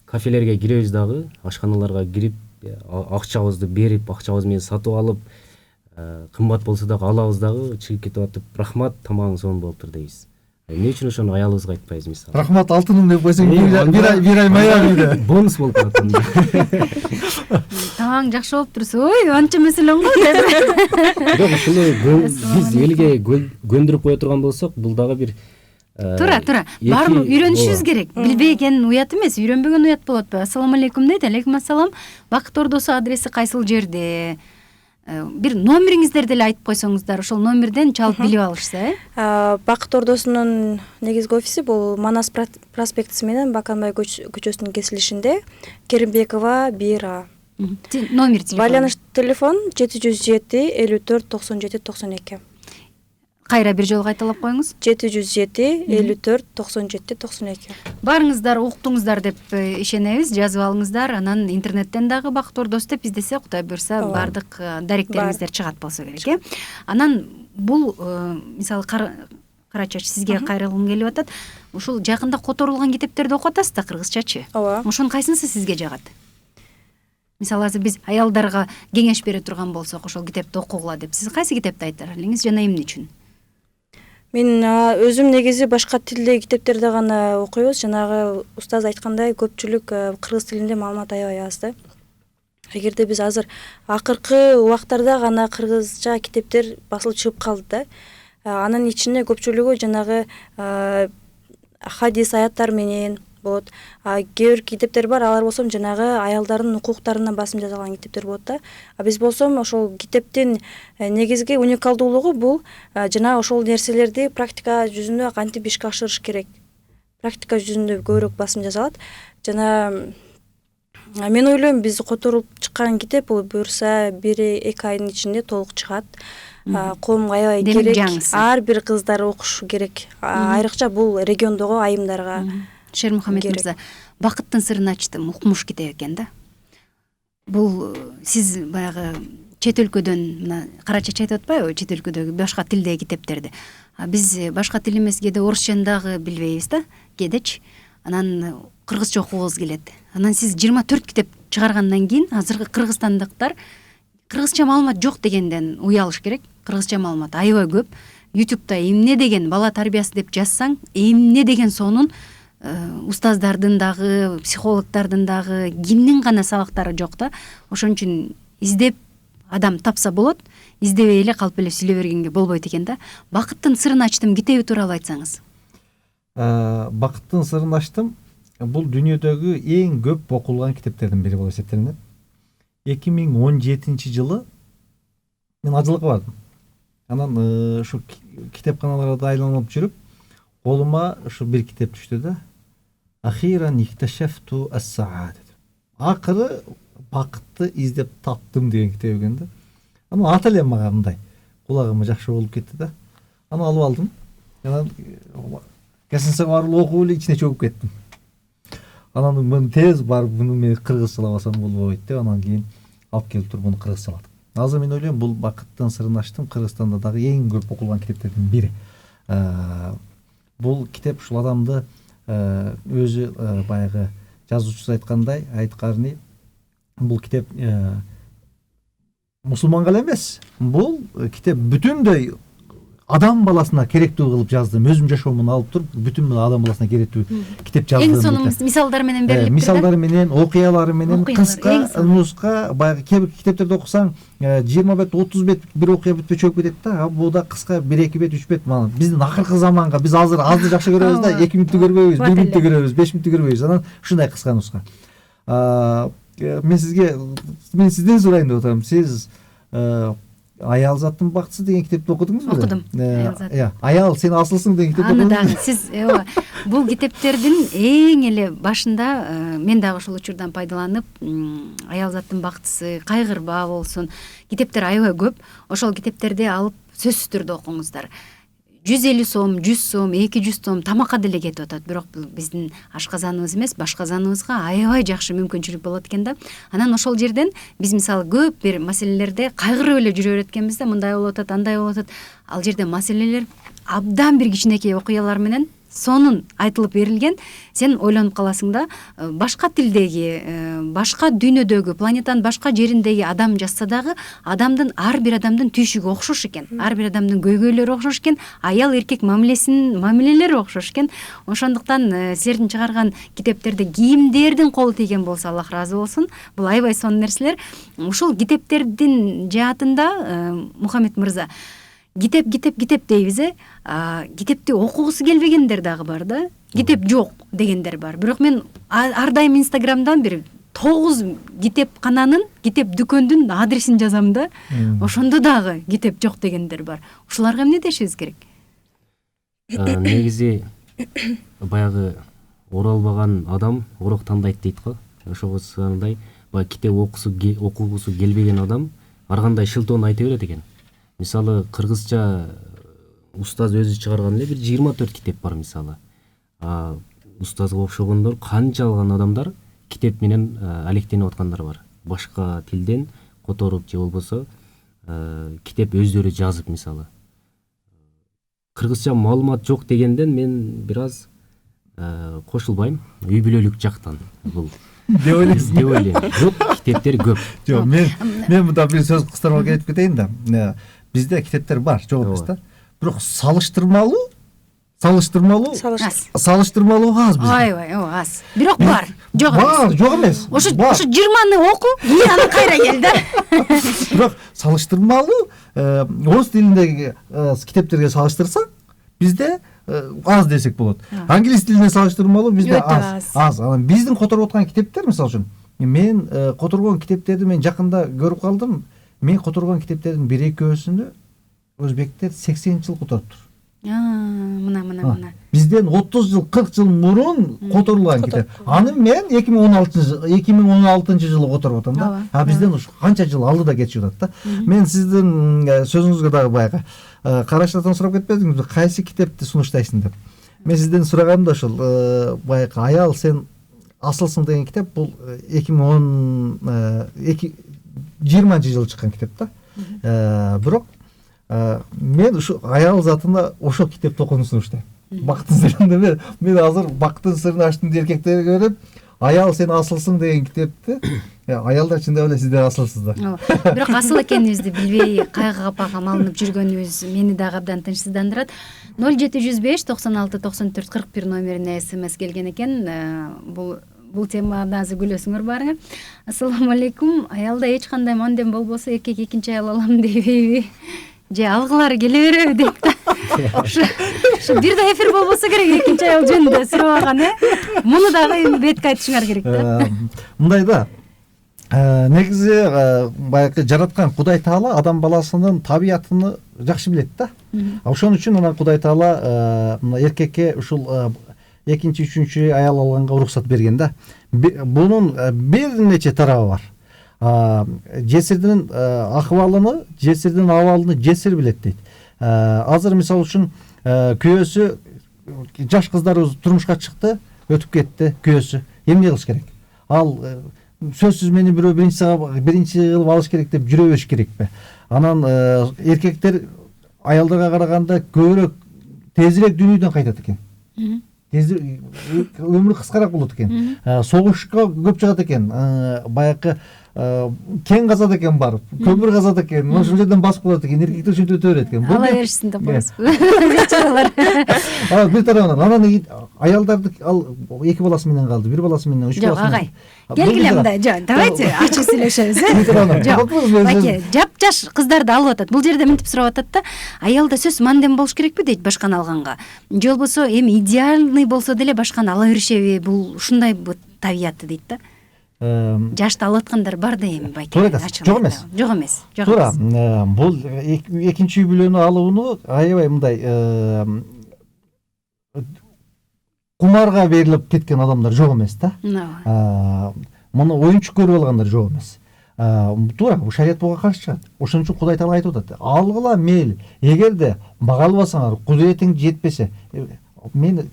кафелерге киребиз дагы, ашканаларга кирип, акчабызды берип, акчабыз менен сатып алып, кымбат болсо дагы алабыз дагы, чыгып кетип атып, рахмат, тамагың сонун болуптур дейбиз. Эмне үчүн ошону аялыбызга айтпайбыз мисалы? Рахмат алтыным деп койсоң бир ай Майамиде. Бонус болуп калат анда. Тамаң жакшы болуп турса, ой, анча маселең го деп. Бирок ушуну биз элге көндүрүп кое турган болсок, бул дагы бир Тура. Баарын үйрөнүшүбүз керек. Билбеген уят эмес, үйрөнбөгөн уят болот атпайбы? Ассаламу алейкум дейт. Алейкум ассалам. Бакыт Ордосу адреси кайсыл жерде? Бир номериңиздерди деле айтып койсоңуздар, ошол номерден чалып билип алышса, Бакыт Ордосунун негизги офиси бул Манас проспектиси менен Баканбай көчөсүнүн кесилишинде, Керимбекова 1А. Номер телефон. Байланыш телефон 707 54 97 92. Кайра бир жолу кайталап коюңуз. 707 54 97 92. Барыңыздар, уктуңуздар деп ишенебиз, жазып алыңыздар. Анан интернеттен дагы Бакыт Ордосу деп издесе, Кудай буйрса, бардык даректериңиздер чыгат болсо керек, Анан бул мисалы Кара Чач, сизге кайрылгым келип атат. Ушул жакында которулган китептерди окуп атасыз да, кыргызчачы? Ооба. Ошонун кайсынысы сизге жагат? Мисалы азыр биз аялдарга кеңеш бере турган болсок, ошол китепти окугула деп, сиз кайсы китепти айтар элеңиз жана эмне үчүн? Мен өзүм негизи башка тилдеги китептерди гана окуйбуз. Жанагы устаз айткандай, көпчүлүк кыргыз тилинде маалымат аябай аз да. Эгерде биз азыр акыркы убактарда гана кыргызча китептер басылып чыгып калды да. Анын ичинде көпчүлүгү жанагы хадис аяттар менен болот. Кээ бир китептер бар, алар болсо жанагы аялдардын укуктарына басым жасалган китептер болот да. Биз болсо ошол китептин негизги уникалдуулугу бул жана ошол нерселерди практика жүзүндө кантип ишке ашырыш керек. Практика жүзүндө көбүрөөк басым жасалат. Жана мен ойлойм, биз которулуп чыккан китеп бул буюрса 1-2 айдын ичинде толук чыгат. Коомго аябай керек. Ар бир кыздар окушу керек. Айрыкча бул региондогу айымдарга. Шермухамед мырза, Бакыттын сырын ачтым, укмуш китеп экен да. Бул сиз баягы чет өлкөдөн, мына Кара Чач айтып атпайбы, чет өлкөдөгү башка тилдеги китептерди. Биз башка тил эмес, кээде орусчаны дагы билбейбиз да, кээдечи. Анан кыргызча окугубуз келет. Анан сиз 24 китеп чыгаргандан кийин азыркы кыргызстандыктар кыргызча маалымат жок дегенден уялыш керек. Кыргызча маалымат аябай көп. YouTube'да эмне деген бала тарбиясы деп жазсаң, эмне деген сонун устаздардын дагы, психологдордун дагы, кимдин гана сабактары жок да. Ошон үчүн издеп адам тапса болот, издебей эле калып эле сүйлөй бергенге болбойт экен да. Бакыттын сырын ачтым китеби тууралуу айтсаңыз. Бакыттын сырын ачтым бул дүйнөдөгү эң көп окулган китептердин бири болуп эсептелинет. 2017 жылы мен ажылыкка бардым. Анан ушу китепканаларда айланып жүрүп, колума ушу бир китеп түштү да. Ахиран икташафту ас-саада. Акыры бакытты издеп таптым деген китеп экен да. Анан аты эле мага мындай кулагыма жакшы болуп кетти да. Аны алып алдым. Анан кесинсе барып окуп эле ичине чөгүп кеттим. Анан мен тез барып муну мен кыргызчалабасам болбойт деп, анан кийин алып келип туруп муну кыргызчаладым. Азыр мен ойлойм, бул Бакыттын сырын ачтым Кыргызстанда дагы эң көп окулган китептердин бири. Бул китеп ушул адамды өзү баягы жазуучусу айткарни, бул китеп мусулманга эле эмес, бул китеп бүтүндөй адам баласына керектүү кылып жаздым. Өзүм жашоомун алып туруп, бүтүн адам баласына керектүү китеп жаздым. Эң сонун мисалдар менен берилип, мисалдары менен, окуялары менен, кыска нуска, баягы кээ бир китептерди окусаң, 20 бет, 30 бет бир окуя бүтпөй чөгүп кетет да. Бул да кыска 1-2 бет, 3 бет. Мана биздин акыркы заманга биз азыр азды жакшы көрөбүз да, 2 мүнөттү көрбөйбүз, 1 мүнөттү көрөбүз, 5 мүнөттү көрбөйбүз. Анан ушундай кыска нуска. Мен сизден сурайын деп атам. Сиз Аялзаттын бактысы деген китепти окудуңузбу? Окудум. Аял сен асылсың деген китепти окудуңузбу? Аны дагы сиз бул китептердин эң эле башында мен дагы ошол учурдан пайдаланып, Аялзаттын бактысы, Кайгырба болсун, китептер аябай көп. Ошол китептерди алып сөзсүз түрдө окуңуздар. 150 сом, 100 сом, 200 сом тамакка деле кетип атат. Бирок биздин ашказаныбыз эмес, башказаныбызга аябай жакшы мүмкүнчүлүк болот экен да. Анан ошол жерден биз мисалы көп бир маселелерде кайгырып эле жүрө береткенбиз да, мындай болуп атат, андай болуп атат. Ал жерде маселелер абдан бир кичинекей окуялар менен сонун айтылып берилген, сен ойлонуп каласың да, башка тилдеги, башка дүйнөдөгү, планетанын башка жериндеги адам жазса дагы, ар бир адамдын түйшүгү окшош экен, ар бир адамдын көйгөйлөрү окшош экен, аял эркек мамилелери окшош экен. Ошондуктан силердин чыгарган китептерде кимдердин колу тийген болсо, Аллах ыраазы болсун, бул аябай сонун нерселер. Ушул китептердин жаатында Мухаммед мырза, китеп дейбиз, китепти окугусу келбегендер дагы бар да, китеп жок дегендер бар. Бирок мен ар дайым Инстаграмдан бир 9 китепкананын, китеп дүкөндүн адресин жазам да, ошондо дагы китеп жок дегендер бар. Ушуларга эмне дешибиз керек? Негизи баягы оралбаган адам орок тандайт дейт го. Ошого сандай баягы китеп окугусу келбеген адам ар кандай шылтоон айта берет экен. Мисалы кыргызча устаз өзү чыгарган эле бир 24 китеп бар мисалы. Устазга окшогондор канчалган адамдар китеп менен алектенип аткандар бар. Башка тилден которуп же болбосо китеп өздөрү жазып мисалы. Кыргызча маалымат жок дегенден мен бир аз кошулбайм. Үй бүлөлүк жактан бул деп ойлойсуң? Деп ойлойм. Жок, китептер көп. Жок, мен мында бир сөз кыстырып кетип кетейин да. Бизде китептер бар, жок эмес да. Бирок салыштырмалуу аз бизде. Ой, аз. Бирок бар, жок эмес. Бар, жок эмес. Ошо 20-ны оку, аны кайра кел да. Бирок салыштырмалуу орус тилиндеги китептерге салыштырсаң, бизде аз десек болот. Англис тилине салыштырмалуу бизде аз. Анан биздин которуп аткан китептер, мисалы үчүн, мен которгон китептерди мен жакында көрүп калдым. Мен которгон китептердин 1-2-өсүндө өзбектер 80 жыл которуптур. Мына. Бизден 30 жыл, 40 жыл мурун которулган китеп. Аны мен 2016 жылы которуп атам да. Бизден канча жыл алдыда кетип атат да. Мен сиздин сөзүңүзгө дагы баягы караштан сурап кетпедиңизби, кайсы китепти сунуштайсың деп. Мен сизден сурагам да ошол баягы аял сен асылсың деген китеп, бул 2020-жылы чыккан китеп да. Бирок мен ушу аял затына ошол китепти окууну сунуштайм. Бактын сырында мен азыр бактын сырын ачтым деп эркектерге берип, аял сен асылсың деген китепти, аялдар чындап эле сиздер асылсыздар. Бирок асыл экенибизди билбей кайгы капага малынып жүргөнүбүз мени дагы абдан тынчсыздандырат. 0705 96 94 41 номерине СМС келген экен. Бул темада азыр күлөсүңөр барыңар. Ассаламу алейкум. Аялда эч кандай мандем болбосо эркек экинчи аял алам дейбейби? Же алгылары келе береби дейт да. Ушу бир да эфир болбосо керек экинчи аял жөнүндө сурабаган, Муну дагы бетке айтышыңар керек да. Мындай да. Негизи баягы жараткан Кудай Таала адам баласынын табиятын жакшы билет да. Ошон үчүн анан Кудай Таала эркекке ушул экинчи, үчүнчү аял алганга уруксат берген да. Бунун бир нече тарабы бар. Жесирдин акыбалыны, жесирдин абалын жесир билет дейт. Азыр мисалы үчүн күйөөсү, жаш кыздарыбыз турмушка чыкты, өтүп кетти күйөөсү. Эмне кылыш керек? Ал сөзсүз мени бирөө биринчи кылып алыш керек деп жүрө бериш керекпи? Анан эркектер аялдарга караганда көбүрөөк тезирээк дүйнөдөн кайтат экен. Өмүрү кыскараак болот экен. Согушка көп чыгат экен. Баягы кен казат экен барып, көмүр казат экен, ошол жерден басып калат экен, эркектер ушинтип өтө берет экен. Ала беришсин деп коесузбу? Бечаралар. Бир тарабынан анан аялдарды ал 2 баласы менен калды, 1 баласы менен, 3 баласы менен. Жок, агай. Келгиле мындай, жок, давайте ачык сүйлөшөбүз. Жок, баке, жап-жаш кыздарды алып атат. Бул жерде мынтип сурап атат да, аялда сөз мандем болуш керекпи дейт башканы алганга. Же болбосо эми идеальный болсо деле башканы ала беришеби? Бул ушундай табияты дейт да. Жашты алып аткандар бар да эми байке. Жок эмес. Туура. Бул экинчи үй бүлөнү алууну аябай мындай кумарга берилип кеткен адамдар жок эмес да. Муну оюнчук көрүп алгандар жок эмес. Туура, шарият буга каршы чыгат. Ошон үчүн Кудай Таала айтып атат. Алгыла мейли. Эгерде бага албасаңар, кудуретиң жетпесе, мен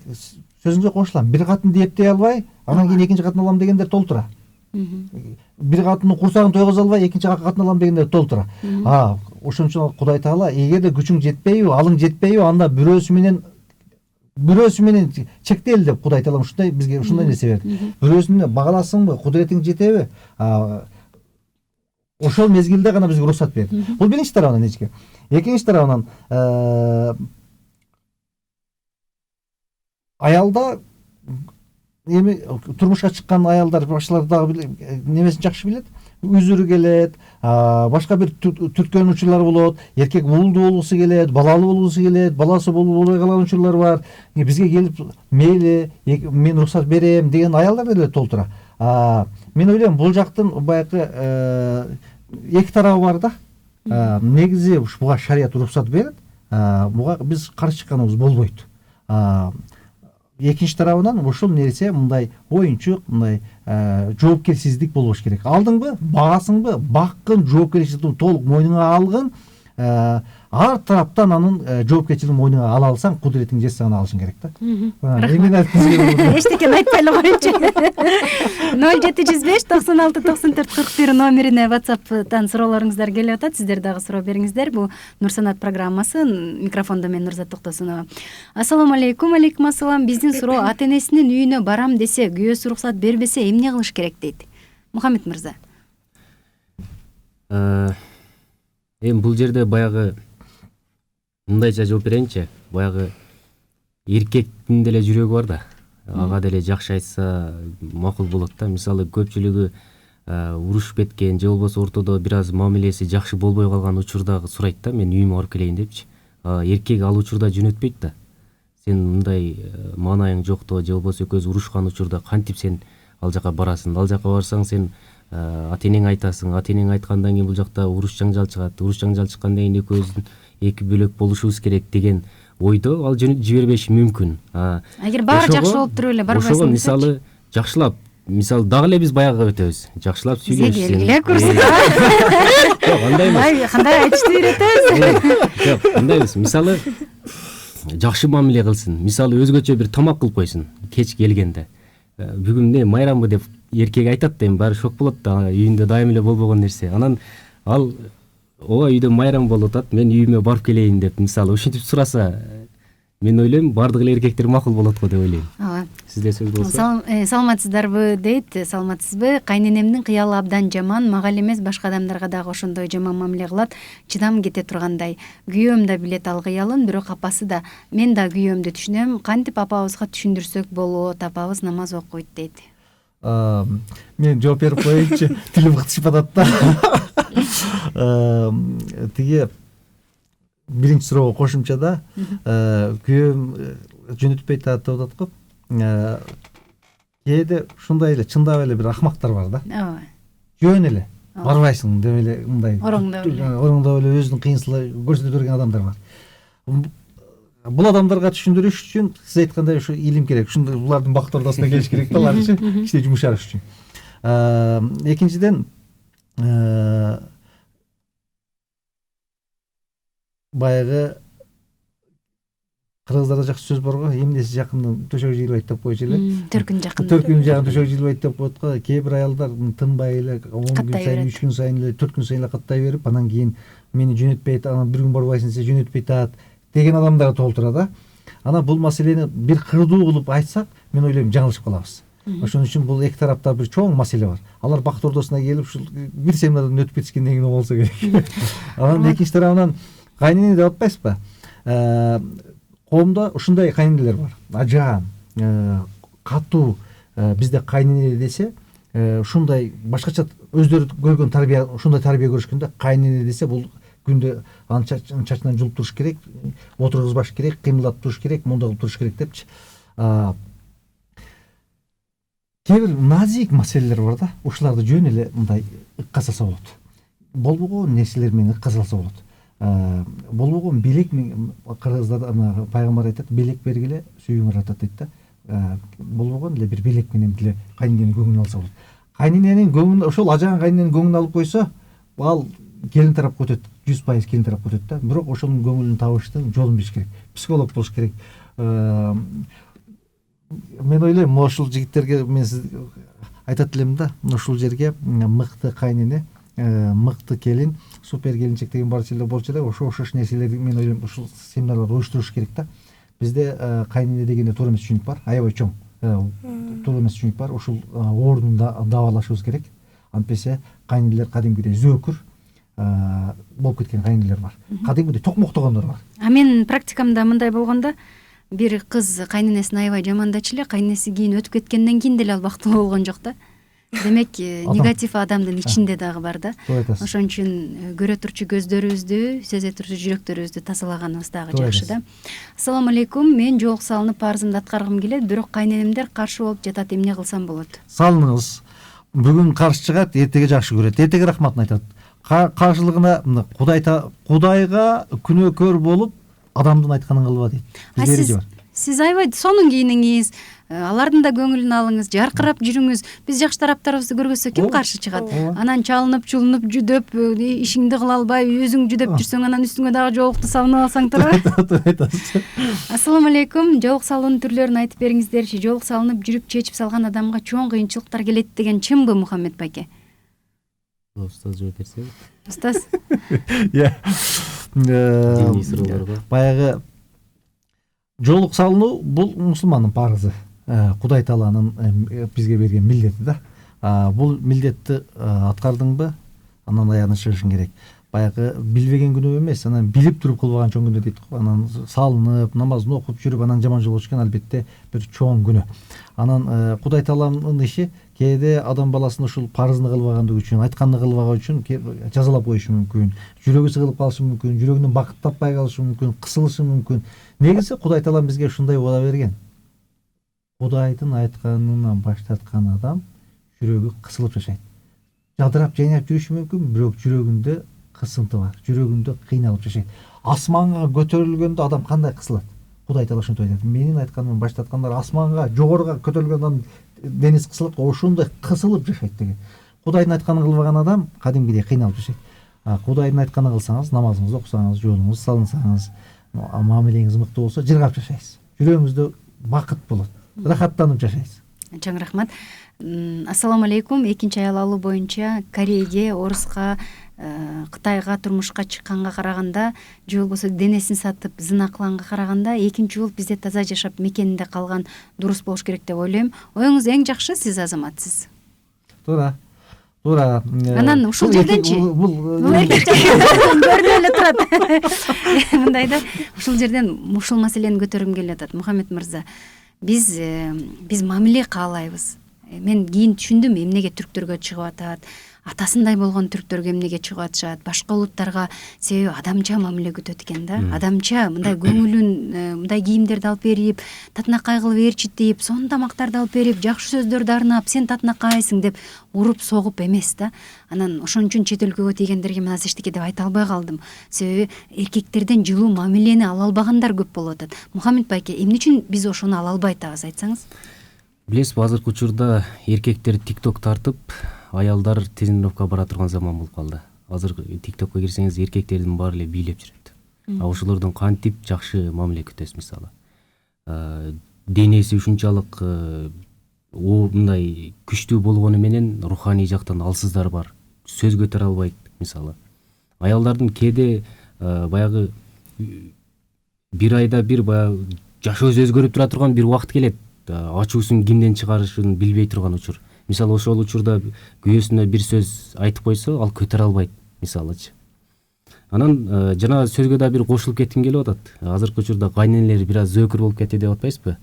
сөзүңүзгө кошулам. Бир катынды эптей албай, анан кийин экинчи катын алам дегендер толтура. Бир катындын курсагын тойгозо албай, экинчи катын алам дегендер толтура. Ошон үчүн Кудай Таала эгерде күчүң жетпейби, алың жетпейби, анда бирөөсү менен бирөөсү менен чектелди деп Кудай таалам ушундай бизге ушундай нерсе берди. Бирөөсүнө багаласыңбы, кудуретиң жетеби? Ошол мезгилде гана бизге уруксат берди. Бул биринчи тарабынан эчке. Экинчи тарабынан аялда эми турмушка чыккан аялдар башкалар дагы немесин жакшы билет. Үзүрү келет, башка бир түрткөн учурлар болот, эркек уулду болгусу келет, балалуу болгусу келет, баласы болбой калган учурлар бар. Бизге келип мейли мен уруксат берем деген аялдар деле толтура. Мен ойлойм бул жактын баягы эки тарабы бар да. Негизи буга шарият уруксат берет, буга биз каршы чыкканыбыз болбойт. Экинчи тарабынан ошол нерсе мындай оюнчук, мындай жоопкерсиздик болбош керек. Алдыңбы, багасыңбы, баккын, жоопкерчилигин толук мойнуңа алгын, ар тараптан анын жоопкерчилигин мойнуңа ала алсаң, кудуретиң жетсе гана алышың керек да. Эми Эчтекени айтпай эле коеюнчу. 0705 96 94 41 номерине WhatsApp'тан суроолоруңуздар келип атат. Сиздер дагы суроо бериңиздер. Бул Нурсанат программасы. Микрофондо мен Нурзат Токтосунова. Ассаламу алейкум. Алейкум ассалам. Биздин суроо ата-энесинин үйүнө барам десе, күйөөсү уруксат бербесе эмне кылыш керек дейт. Мухаммед мырза. Эми бул жерде баягы мындайча жооп берейинчи. Баягы эркектин деле жүрөгү бар да. Ага деле жакшы айтса макул болот да. Мисалы көпчүлүгү урушуп кеткен же болбосо ортодо бир аз мамилеси жакшы болбой калган учурда сурайт да, мен үйүмө барып келейин депчи. Эркек ал учурда жөнөтпөйт да. Сен мындай маанайың жокто же болбосо экөөбүз урушкан учурда кантип сен ал жака барасың? Ал жака барсаң сен ата-энең айтасың, ата-энең айткандан кийин бул жакта уруш жаңжал чыгат. Уруш жаңжал чыккандан кийин экөөбүздүн эки бөлөк болушубуз керек деген ойдо ал жибербеши мүмкүн. Агер баары жакшы болуп туруп эле барбайсың. Ошого мисалы жакшылап, мисалы дагы эле биз баягыга өтөбүз. Жакшылап сүйлөшсүн. Эле курска. Жок, андай эмес. Кандай айтышты үйрөтөбүз? Жок, андай эмес. Мисалы жакшы мамиле кылсын. Мисалы өзгөчө бир тамак кылып койсун кеч келгенде. Бүгүн эмне майрамбы деп эркек айтат да, эми баары шок болот да, үйүндө дайым эле болбогон нерсе. Анан ал ооба үйдө майрам болуп атат, мен үйүмө барып келейин деп мисалы ушинтип сураса, мен ойлойм баардык эле эркектер макул болот го деп ойлойм. Ооба. Сизде сөз болсо. Саламатсыздарбы дейт. Саламатсызбы? Кайненемдин кыялы абдан жаман, мага эле эмес башка адамдарга дагы ошондой жаман мамиле кылат. Чыдам кете тургандай. Күйөөм да билет ал кыялын, бирок апасы да. Мен да күйөөмдү түшүнөм. Кантип апабызга түшүндүрсөк болот? Апабыз намаз окуйт дейт. Мен жооп берип коеюнчу, тилим кытышып атат да. Тиги биринчи суроого кошумча да, күйөөм жөнөтпөй атат деп атат го. Кээде ушундай эле чындап эле бир акмактар бар да. Ооба. Жөн эле барбайсың деп эле мындай ороңдоп эле өзүнүн кыйынчылыгын көрсөтө берген адамдар бар. Бул адамдарга түшүндүрүш үчүн сиз айткандай ушу илим керек. Ушундай булардын бакыт ортосуна келиш керек да, аларчы иште жумушаш үчүн. Экинчиден баягы кыргыздарда жакшы сөз бар го, эмнеси жакындын төшөгү жыйылбайт деп койчу эле. Төркүн жакын. Төркүн жакын төшөгү жыйылбайт деп коет го. Кээ бир аялдар тынбай эле 10 күн сайын, 3 күн сайын эле, 4 күн сайын эле каттай берип, анан кийин мени жөнөтпөйт, анан бир күн барбайсың десе жөнөтпөйт атат деген адамдар толтура да. Анан бул маселени бир кырдуу кылып айтсак, мен ойлойм жаңылышып калабыз. Ошон үчүн бул эки тарапта бир чоң маселе бар. Алар бакыт ортосуна келип ушул бир семинардан өтүп кетишкенден кийин болсо керек. Анан экинчи тарабынан кайнене деп атпайсызбы? Коомдо ушундай кайненелер бар. Ажаан, катуу, бизде кайнене десе, ушундай башкача өздөрү көргөн тарбия, ушундай тарбия көрүшкөндө кайнене десе бул күндө анын чачынан жулуп туруш керек, отургузбаш керек, кыймылдатып туруш керек, мондай кылып туруш керек депчи. Кээ бир назик маселелер бар да, ушуларды жөн эле мындай ыкка салса болот. Болбогон нерселер менен ыкка салса болот. Болбогон белек менен кыргыздар пайгамбар айтат, белек бергиле сүйүүң аратат дейт да. Болбогон эле бир белек менен деле кайнененин көңүлүн алса болот. Кайнененин көңүлүн, ошол ажаан кайнененин көңүлүн алып койсо, ал келин тарапка өтөт, 100% келин тарапка өтөт да. Бирок ошонун көңүлүн табыштын жолун билиш керек. Психолог болуш керек. Мен ойлойм, ушул жигиттерге мен айтат элем да, ушул жерге мыкты кайнене, мыкты келин, супер келинчек деген бар жерде болчу эле, ошо окшош нерселерди мен ойлойм ушул семинарларды уюштуруш керек да. бизде кайнене дегенде туура эмес түшүнүк бар, аябай чоң туура эмес түшүнүк бар. Ушул ордунда дабалашыбыз керек. Антпесе кайнелер кадимкидей зөөкүр болуп кеткен кайнелер бар. Кадимкидей токмоктогондор бар. А менин практикамда мындай болгондо, бир кыз кайненесин аябай жамандачу эле, кайненеси кийин өтүп кеткенден кийин деле ал бактылуу болгон жок да. Демек негатив адамдын ичинде дагы бар да. Ошон үчүн көрө турчу көздөрүбүздү, сезе турчу жүрөктөрүбүздү тазалаганыбыз дагы жакшы да. Ассаламу алейкум, мен жоолук салынып парызымды аткаргым келет, бирок кайненемдер каршы болуп жатат, эмне кылсам болот? Салыныңыз. Бүгүн каршы чыгат, эртеге жакшы көрөт. Эртеге рахматын айтат. Каршылыгына Кудайга күнөөкөр болуп, адамдын айтканын кылба дейт. Сиз аябай сонун кийиниңиз, алардын да көңүлүн алыңыз, жаркырап жүрүңүз. Биз жакшы тараптарыбызды көргөзсөк ким каршы чыгат? Анан чалынып, чулунуп, жүдөп, ишиңди кыла албай, өзүң жүдөп жүрсөң, анан үстүңө дагы жоолукту салынып алсаң турбайбы? Ассаламу алейкум, жоолук салуунун түрлөрүн айтып бериңиздерчи. Жоолук салынып жүрүп чечип салган адамга чоң кыйынчылыктар келет деген чынбы, Мухаммед байке? Устаз жооп берсе. Устаз. Баягы жоолук салынуу бул мусулмандын парызы. Кудай Тааланын бизге берген милдети да. Бул милдетти аткардыңбы, анан аягына чыгышың керек. Баягы билбеген күнөө эмес, анан билип туруп кылбаган чоң күнөө дейт го. Анан салынып, намазын окуп жүрүп, анан жаман жолго чыккан албетте бир чоң күнөө. Анан Кудай Тааланын иши кээде адам баласын ушул парызын кылбагандыгы үчүн, айтканын кылбаган үчүн жазалап коюшу мүмкүн, жүрөгү сыгылып калышы мүмкүн, жүрөгүнөн бакыт таппай калышы мүмкүн, кысылышы мүмкүн. Негизи Кудай Таалам бизге ушундай убада берген. Кудайдын айтканынан баш тарткан адам жүрөгү кысылып жашайт. Жадырап жайнап жүрүшү мүмкүн, бирок жүрөгүндө кысынты бар, жүрөгүндө кыйналып жашайт. Асманга көтөрүлгөндө адам кандай кысылат? Кудай Таала ошентип айтат. Менин айтканымдан баш тарткандар асманга, жогоруга көтөрүлгөн адам дениз кысылат, ошондой кысылып жашайт деген. Кудайдын айтканын кылбаган адам кадимгидей кыйналып жашайт. Кудайдын айтканын кылсаңыз, намазыңызды окусаңыз, жоолуңузду салынсаңыз, мамилеңиз мыкты болсо, жыргап жашайсыз. Жүрөгүңүздө бакыт болот, рахаттанып жашайсыз. Чоң рахмат. Ассаламу алейкум. Экинчи аял алуу боюнча Кореге, Оруска, Кытайга турмушка чыкканга караганда, же болбосо денесин сатып зына кылганга караганда, экинчи жол бизде таза жашап мекенинде калган дурус болуш керек деп ойлойм. Оюңуз эң жакшы, сиз азаматсыз. Туура. Анан ушул жерденчи бул эркек көрүнүп эле турат. Мындай да, ушул жерден ушул маселени көтөргүм келип атат. Мухаммед мырза, биз мамиле каалайбыз. Мен кийин түшүндүм эмнеге түрктөргө чыгып атат, атасындай болгон түрктөргө эмнеге чыгып атышат, башка улуттарга, себеби адамча мамиле күтөт экен да. Адамча мындай көңүлүн, мындай кийимдерди алып берип, татынакай кылып ээрчитип, сонун тамактарды алып берип, жакшы сөздөрдү арнап, сен татынакайсың деп уруп согуп эмес да. Анан ошон үчүн чет өлкөгө тийгендерге мен азыр эчтеке деп айта албай калдым. Себеби эркектерден жылуу мамилени ала албагандар көп болуп атат. Мухаммед байке, эмне үчүн биз ошону ала албай атабыз, айтсаңыз? Билесизби, азыркы учурда эркектер тикток тартып, аялдар тренировка бара турган заман болуп калды. Азыр тиктокко кирсеңиз, эркектердин баары эле бийлеп жүрөт. Ошолордон кантип жакшы мамиле күтөсүз, мисалы. Денеси ушунчалык мындай күчтүү болгону менен руханий жактан алсыздар бар. Сөз көтөрө албайт, мисалы. Аялдардын кээде баягы бир айда бир баягы жашоосу өзгөрүп тура турган бир убакыт келет. Ачуусун кимден чыгарышын билбей турган учур. Мисалы, ошол учурда күйөөсүнө бир сөз айтып койсо, ал көтөрө албайт, мисалычы. Анан жана сөзгө да бир кошулуп кетким келип атат. Азыркы учурда кайненелер бир аз зөөкүр болуп кетти деп атпайсызбы?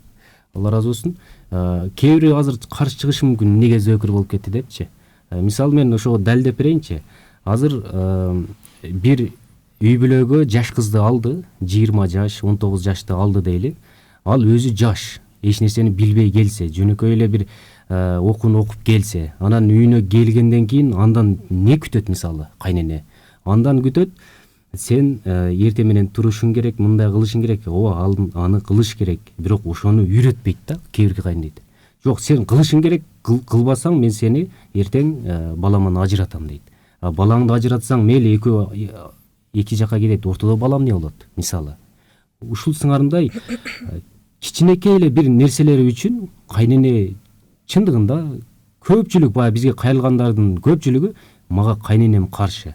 Алла разы болсун. Кээ бирөө азыр каршы чыгышы мүмкүн, эмнеге зөөкүр болуп кетти депчи. Мисалы, мен ошого далилдеп берейинчи. Азыр бир үй бүлөгө жаш кызды алды, 20 жаш, 19 жашты алды дейли. Ал өзү жаш, эч нерсени билбей келсе, жөнөкөй эле бир окууну окуп келсе, анан үйүнө келгенден кийин андан не күтөт, мисалы, кайнене? Андан күтөт, сен эрте менен турушуң керек, мындай кылышың керек, аны кылыш керек, бирок ошону үйрөтпөйт да, кээ бир кайын дейт. Жок, сен кылышың керек, кылбасаң мен сени эртең баламан ажыратам дейт. Балаңды ажыратсаң мейли эки жака кетет, ортодо балам эмне болот, мисалы. Ушул сыңарындай кичинекей эле бир нерселери үчүн кайнене чындыгында көпчүлүк, баягы бизге кайрылгандардын көпчүлүгү мага кайненем каршы.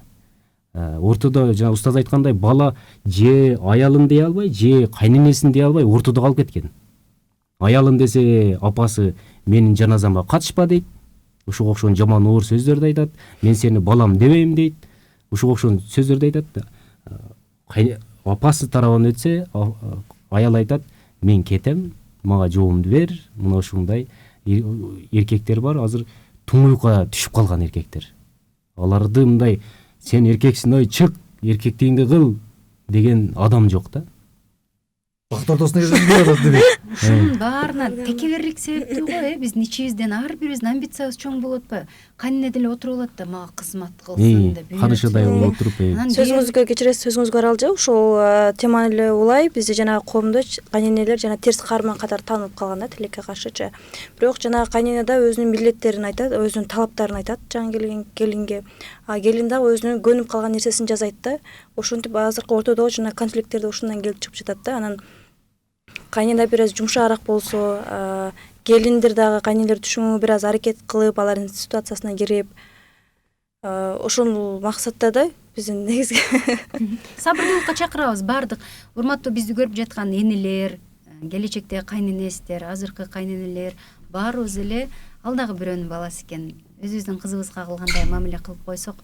ортодо жана устаз айткандай бала же аялын дей албай же кайненесин дей албай ортодо калып кеткен. Аялын десе апасы менин жаназама катышпа дейт, ушуга окшогон жаман оор сөздөрдү айтат, мен сени балам дебейм дейт, ушуга окшогон сөздөрдү айтат. Апасы тарабынан өтсө аял айтат, мен кетем, мага жообумду бер. Мына ушундай эркектер бар, азыр туңуйкка түшүп калган эркектер. Аларды мындай сен эркексиң, ой чык, эркектигиңди кыл деген адам жок да. Бакыт ортосуна киргизип Ушунун баарына текеберlik себептүү го, биздин ичибизден ар бирибиздин амбициябыз чоң болот атпайбы? Кайнене деле отуруп алат да, мага кызмат кылсын деп. Канышыдай болуп туруп. Сөзүңүзгө кечиресиз, сөзүңүзгө аралжы. Ушул теманы эле улай бизде жанагы коомдо кайненелер жана терс каарман катары таанылып калган да, тилекке каршычы. Бирок жанагы кайнене да өзүнүн милдеттерин айтат, өзүнүн талаптарын айтат жаңы келген келинге. Келин дагы өзүнүн көнүп калган нерсесин жасайт да. Ошентип азыркы ортодо жана конфликттер ушундан келип чыгып жатат да. Анан кайнене бир аз жумшаараак болсо, келиндер дагы кайнелер түшүнүүгө бир аз аракет кылып, алардын ситуациясына кирип, ошол максатта да биздин негизги сабырдуулукка чакырабыз баардык урматтуу бизди көрүп жаткан энелер, келечектеги кайненесиздер, азыркы кайненелер баарыбыз эле ал дагы бирөөнүн баласы экен. Өзүбүздүн кызыбызга кылгандай мамиле кылып койсок,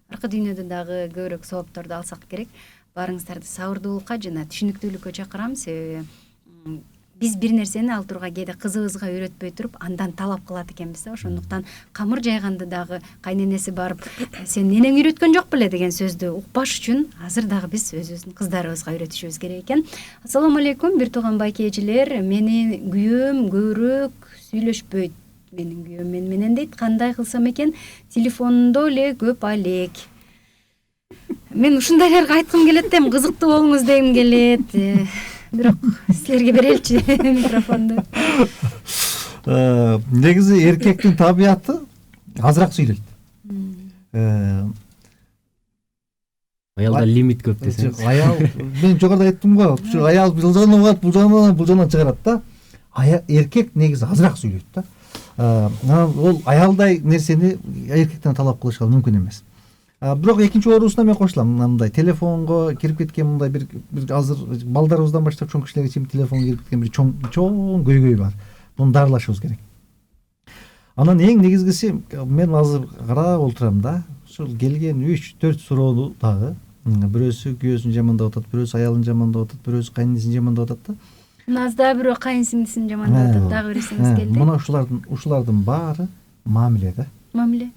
аркы дүйнөдө дагы көбүрөөк соопторду алсак керек. Баарыңыздарды сабырдуулукка жана түшүнүктүүлүккө чакырам, себеби биз бир нерсени ал турга кээде кызыбызга үйрөтпөй туруп андан талап кылат экенбиз да. Ошондуктан камыр жайганда дагы кайненеси барып сен энең үйрөткөн жок беле деген сөздү укпаш үчүн азыр дагы биз өзүбүздүн кыздарыбызга үйрөтүшүбүз керек экен. Ассаламу алейкум, бир тууган байке эжелер. Мени күйөөм көбүрөөк сүйлөшпөйт. Менин күйөөм мен менен дейт. Кандай кылсам экен? Телефондо эле көп алек. Мен ушундайларга айткым келет да, кызыктуу болуңуз дегим келет. Бирок силерге береличи микрофонду. Негизи эркектин табияты азыраак сүйлөйт. Аялда лимит көп десеңиз. Аял, мен жогоруда айттым го, ушу аял бул жагынан угат, бул жагынан чыгарат да. Эркек негизи азыраак сүйлөйт да. Ол аялдай нерсени эркектен талап кылыш мүмкүн эмес. Бирок экинчи оорусуна мен кошулам. Мындай телефонго кирип кеткен мындай бир азыр балдарыбыздан баштап чоң кишилерге чейин телефонго кирип кеткен бир чоң көйгөй бар. Буну дарылашыбыз керек. Анан эң негизгиси мен азыр карап отурам да, ушул келген 3-4 суроону дагы бирөөсү күйөөсүн жамандап атат, бирөөсү аялын жамандап атат, бирөөсү кайненесин жамандап атат да. Назда бирөө кайынсиңдисин жамандап атат, дагы бирисиңиз келди. Мына ушулардын баары мамиле да. Мамиле.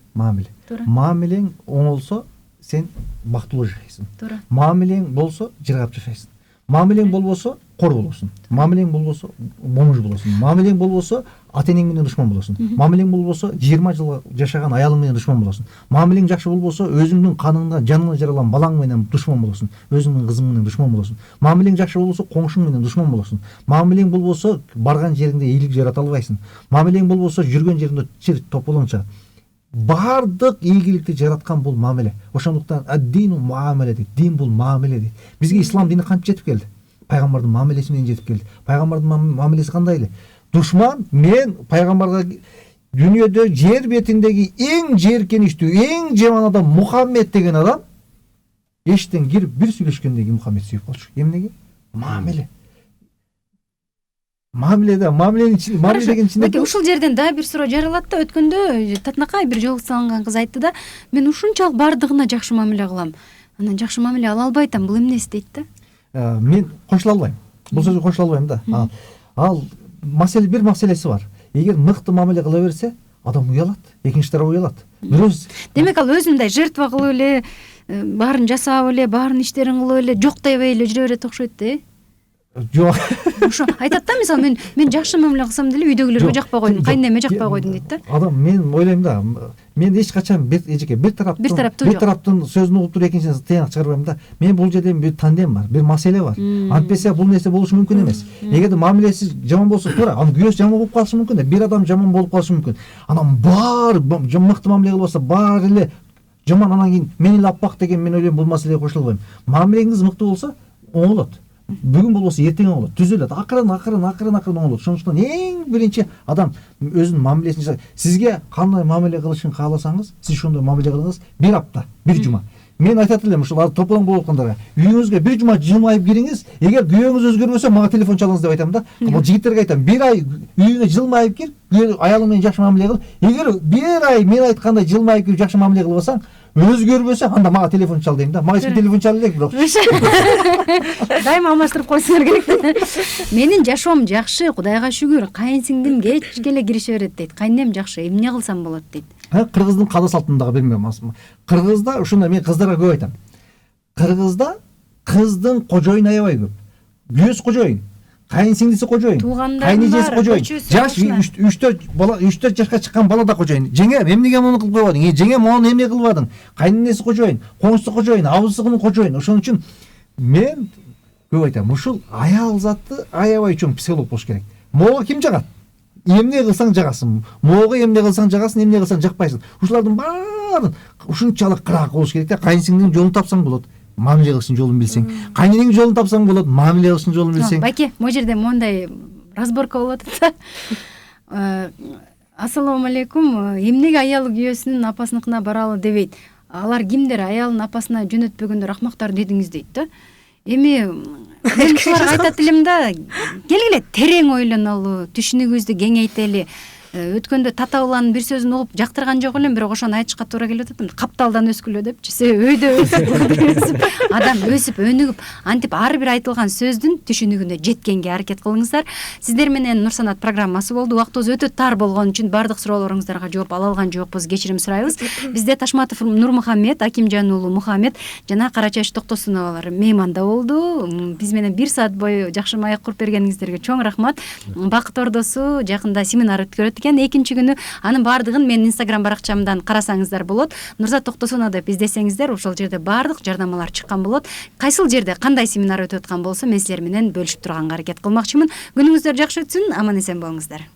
Мамилең оңолсо сен бактылуу жашайсың. Мамилең болсо жыргап жашайсың. Мамилең болбосо кор болосуң. Мамилең болбосо момуж болосуң. Мамилең болбосо ата энең менен душман болосуң. Мамилең болбосо 20 жыл жашаган аялың менен душман болосуң. Мамилең жакшы болбосо өзүңдүн каныңдан жаныңдан жаралган балаң менен душман болосуң. Өзүңдүн кызың менен душман болосуң. Мамилең жакшы болбосо коңшуң менен душман болосуң. Мамилең болбосо барган жериңде ийгилик жарата албайсың. Мамилең болбосо жүргөн жериңде чир тополоң чыгат. Бардык ийгиликти жараткан бул мамиле. Ошондуктан ад-дину муамеле дейт. Дин бул мамиле дейт. Бизге ислам дини кантип жетип келди? Пайгамбардын мамилеси менен жетип келди. Пайгамбардын мамилеси кандай эле? Душман мен пайгамбарга дүйнөдө жер бетиндеги эң жийиркеничтүү, эң жаман адам Мухаммед деген адам эштен кирип бир сүйлөшкөндөн кийин Мухаммед сүйүп калчу. Эмнеге? Мамиле. Мамиле деген ичинде ушул жерден дагы бир суроо жаралат да. Өткөндө Татнакай бир жолугусалган кыз айтты да, мен ушунчалык бардыгына жакшы мамиле кылам, анан жакшы мамиле ала албай атам, бул эмнеси дейт да. Мен кошула албайм. Бул сөзгө кошула албайм да. Ал маселе бир маселеси бар. Эгер мыкты мамиле кыла берсе, адам уялат, экинчи тарап уялат. Демек ал өзү мындай жертва кылып эле, баарын жасап эле, баарын иштерин кылып эле, жок дебей эле жүрө берет окшойт да. Жок. Ошо айтат да, мисалы мен жакшы мамиле кылсам деле үйдөгүлөргө жакпай койдум, кайненеме жакпай койдум дейт да. Адам мен ойлойм да, мен эч качан бир тараптын сөзүн угуп туруп экинчисине тыянак чыгарбайм да. Мен бул жерде бир тандем бар, бир маселе бар. Антпесе бул нерсе болушу мүмкүн эмес. Эгерде мамилеси жаман болсо, туура, анын күйөөсү жаман болуп калышы мүмкүн да. Бир адам жаман болуп калышы мүмкүн. Анан баары мыкты мамиле кылбаса, баары эле жаман, анан кийин мен эле аппак деген мен ойлойм бул маселеге кошула албайм. Мамилеңиз мыкты болсо оңолот. Бүгүн болбосо эртең оңолот, түзөлөт, акырын оңолот. Ошондуктан эң биринчи адам өзүнүн мамилесин, сизге кандай мамиле кылышын кааласаңыз, сиз ошондой мамиле кылыңыз. Бир апта, бир жума. мен айтат элем ушул тополоң болуп аткандарга үйүңүзгө бир жума жылмайып кириңиз, эгер күйөөңүз өзгөрбөсө мага телефон чалыңыз деп айтам да. Бул жигиттерге айтам, бир ай үйүңө жылмайып кир, аялың менен жакшы мамиле кыл. Эгер бир ай мен айткандай жылмайып кирип жакшы мамиле кылбасаң, өзгөрбөсө анда мага телефон чал дейм да. Мага эч телефон чала элек бирок. Дайыма алмаштырып койсуңар керек. Менин жашоом жакшы, Кудайга шүгүр. Кайынсиңдим кечке эле кирише берет дейт. Кайнем жакшы, эмне кылсам болот дейт. Кыргыздын каада салтын дагы билмем. Кыргызда ушундай мен кыздарга көп айтам. Кыргызда кыздын кожоюн аябай көп. Күйөөсү кожоюн, кайынсиңдиси кожоюн, кайнэжеси кожоюн. Жаш 3-4 жашка чыккан бала да кожоюн. Жеңем, эмнеге муну кылып койбодуң? Жеңем, мону эмне кылбадың? Кайнэнеси кожоюн, коңшусу кожоюн, абысыгынын кожоюн. Ошон үчүн мен көп айтам, ушул аял заты аябай чоң психолог болуш керек. Могу ким жагат? Эмне кылсаң жагасың, могу эмне кылсаң жагасың, эмне кылсаң жакпайсың. Ушулардын баарын ушунчалык кырак болуш керек да. Кайынсиңдин жолун тапсаң болот. Мамиле кылышын жолун билсең, кайненеңдин жолун тапсаң болот, мамиле кылышын жолун билсең. Байке, могу жерде мондай разборка болуп атат да. Ассаламу алейкум. Эмнеге аял күйөөсүнүн апасыныкына баралы дебейт? Алар кимдер аялын апасына жөнөтпөгөндөр акмактар дедиңиз дейт да. Эми мен ушуларга айтат элем да, келгиле терең ойлонолу, түшүнүгүбүздү кеңейтели. Өткөндө тата уланын бир сөзүн угуп жактырган жок элем, бирок ошону айтышка туура келип атат. Капталдан өскүлө депчи, өйдө өсүп, адам өсүп, өнүгүп, антип ар бир айтылган сөздүн түшүнүгүнө жеткенге аракет кылыңыздар. Сиздер менен Нурсанат программасы болду. Убактыбыз өтө тар болгон үчүн бардык суроолоруңуздарга жооп ала алган жокпуз. Кечирим сурайбыз. Бизде Ташматов Нурмухаммед, Акимжан уулу Мухаммед жана Карачаш Токтосуновалар мейманда болду. Биз менен 1 саат бою жакшы маек куруп бергениңиздерге чоң рахмат. Бакыт Ордосу жакында семинар өткөрөт. Экинчи күнү анын баардыгын менин Instagram баракчамдан карасаңыздар болот. Нурзат Токтосунова деп издесеңиздер, ошол жерде баардык жардамалар чыккан болот. Кайсыл жерде кандай семинар өтүп аткан болсо мен силер менен бөлүшүп турганга аракет кылмакчымын. Күнүңүздөр жакшы өтсүн, аман эсен болуңуздар.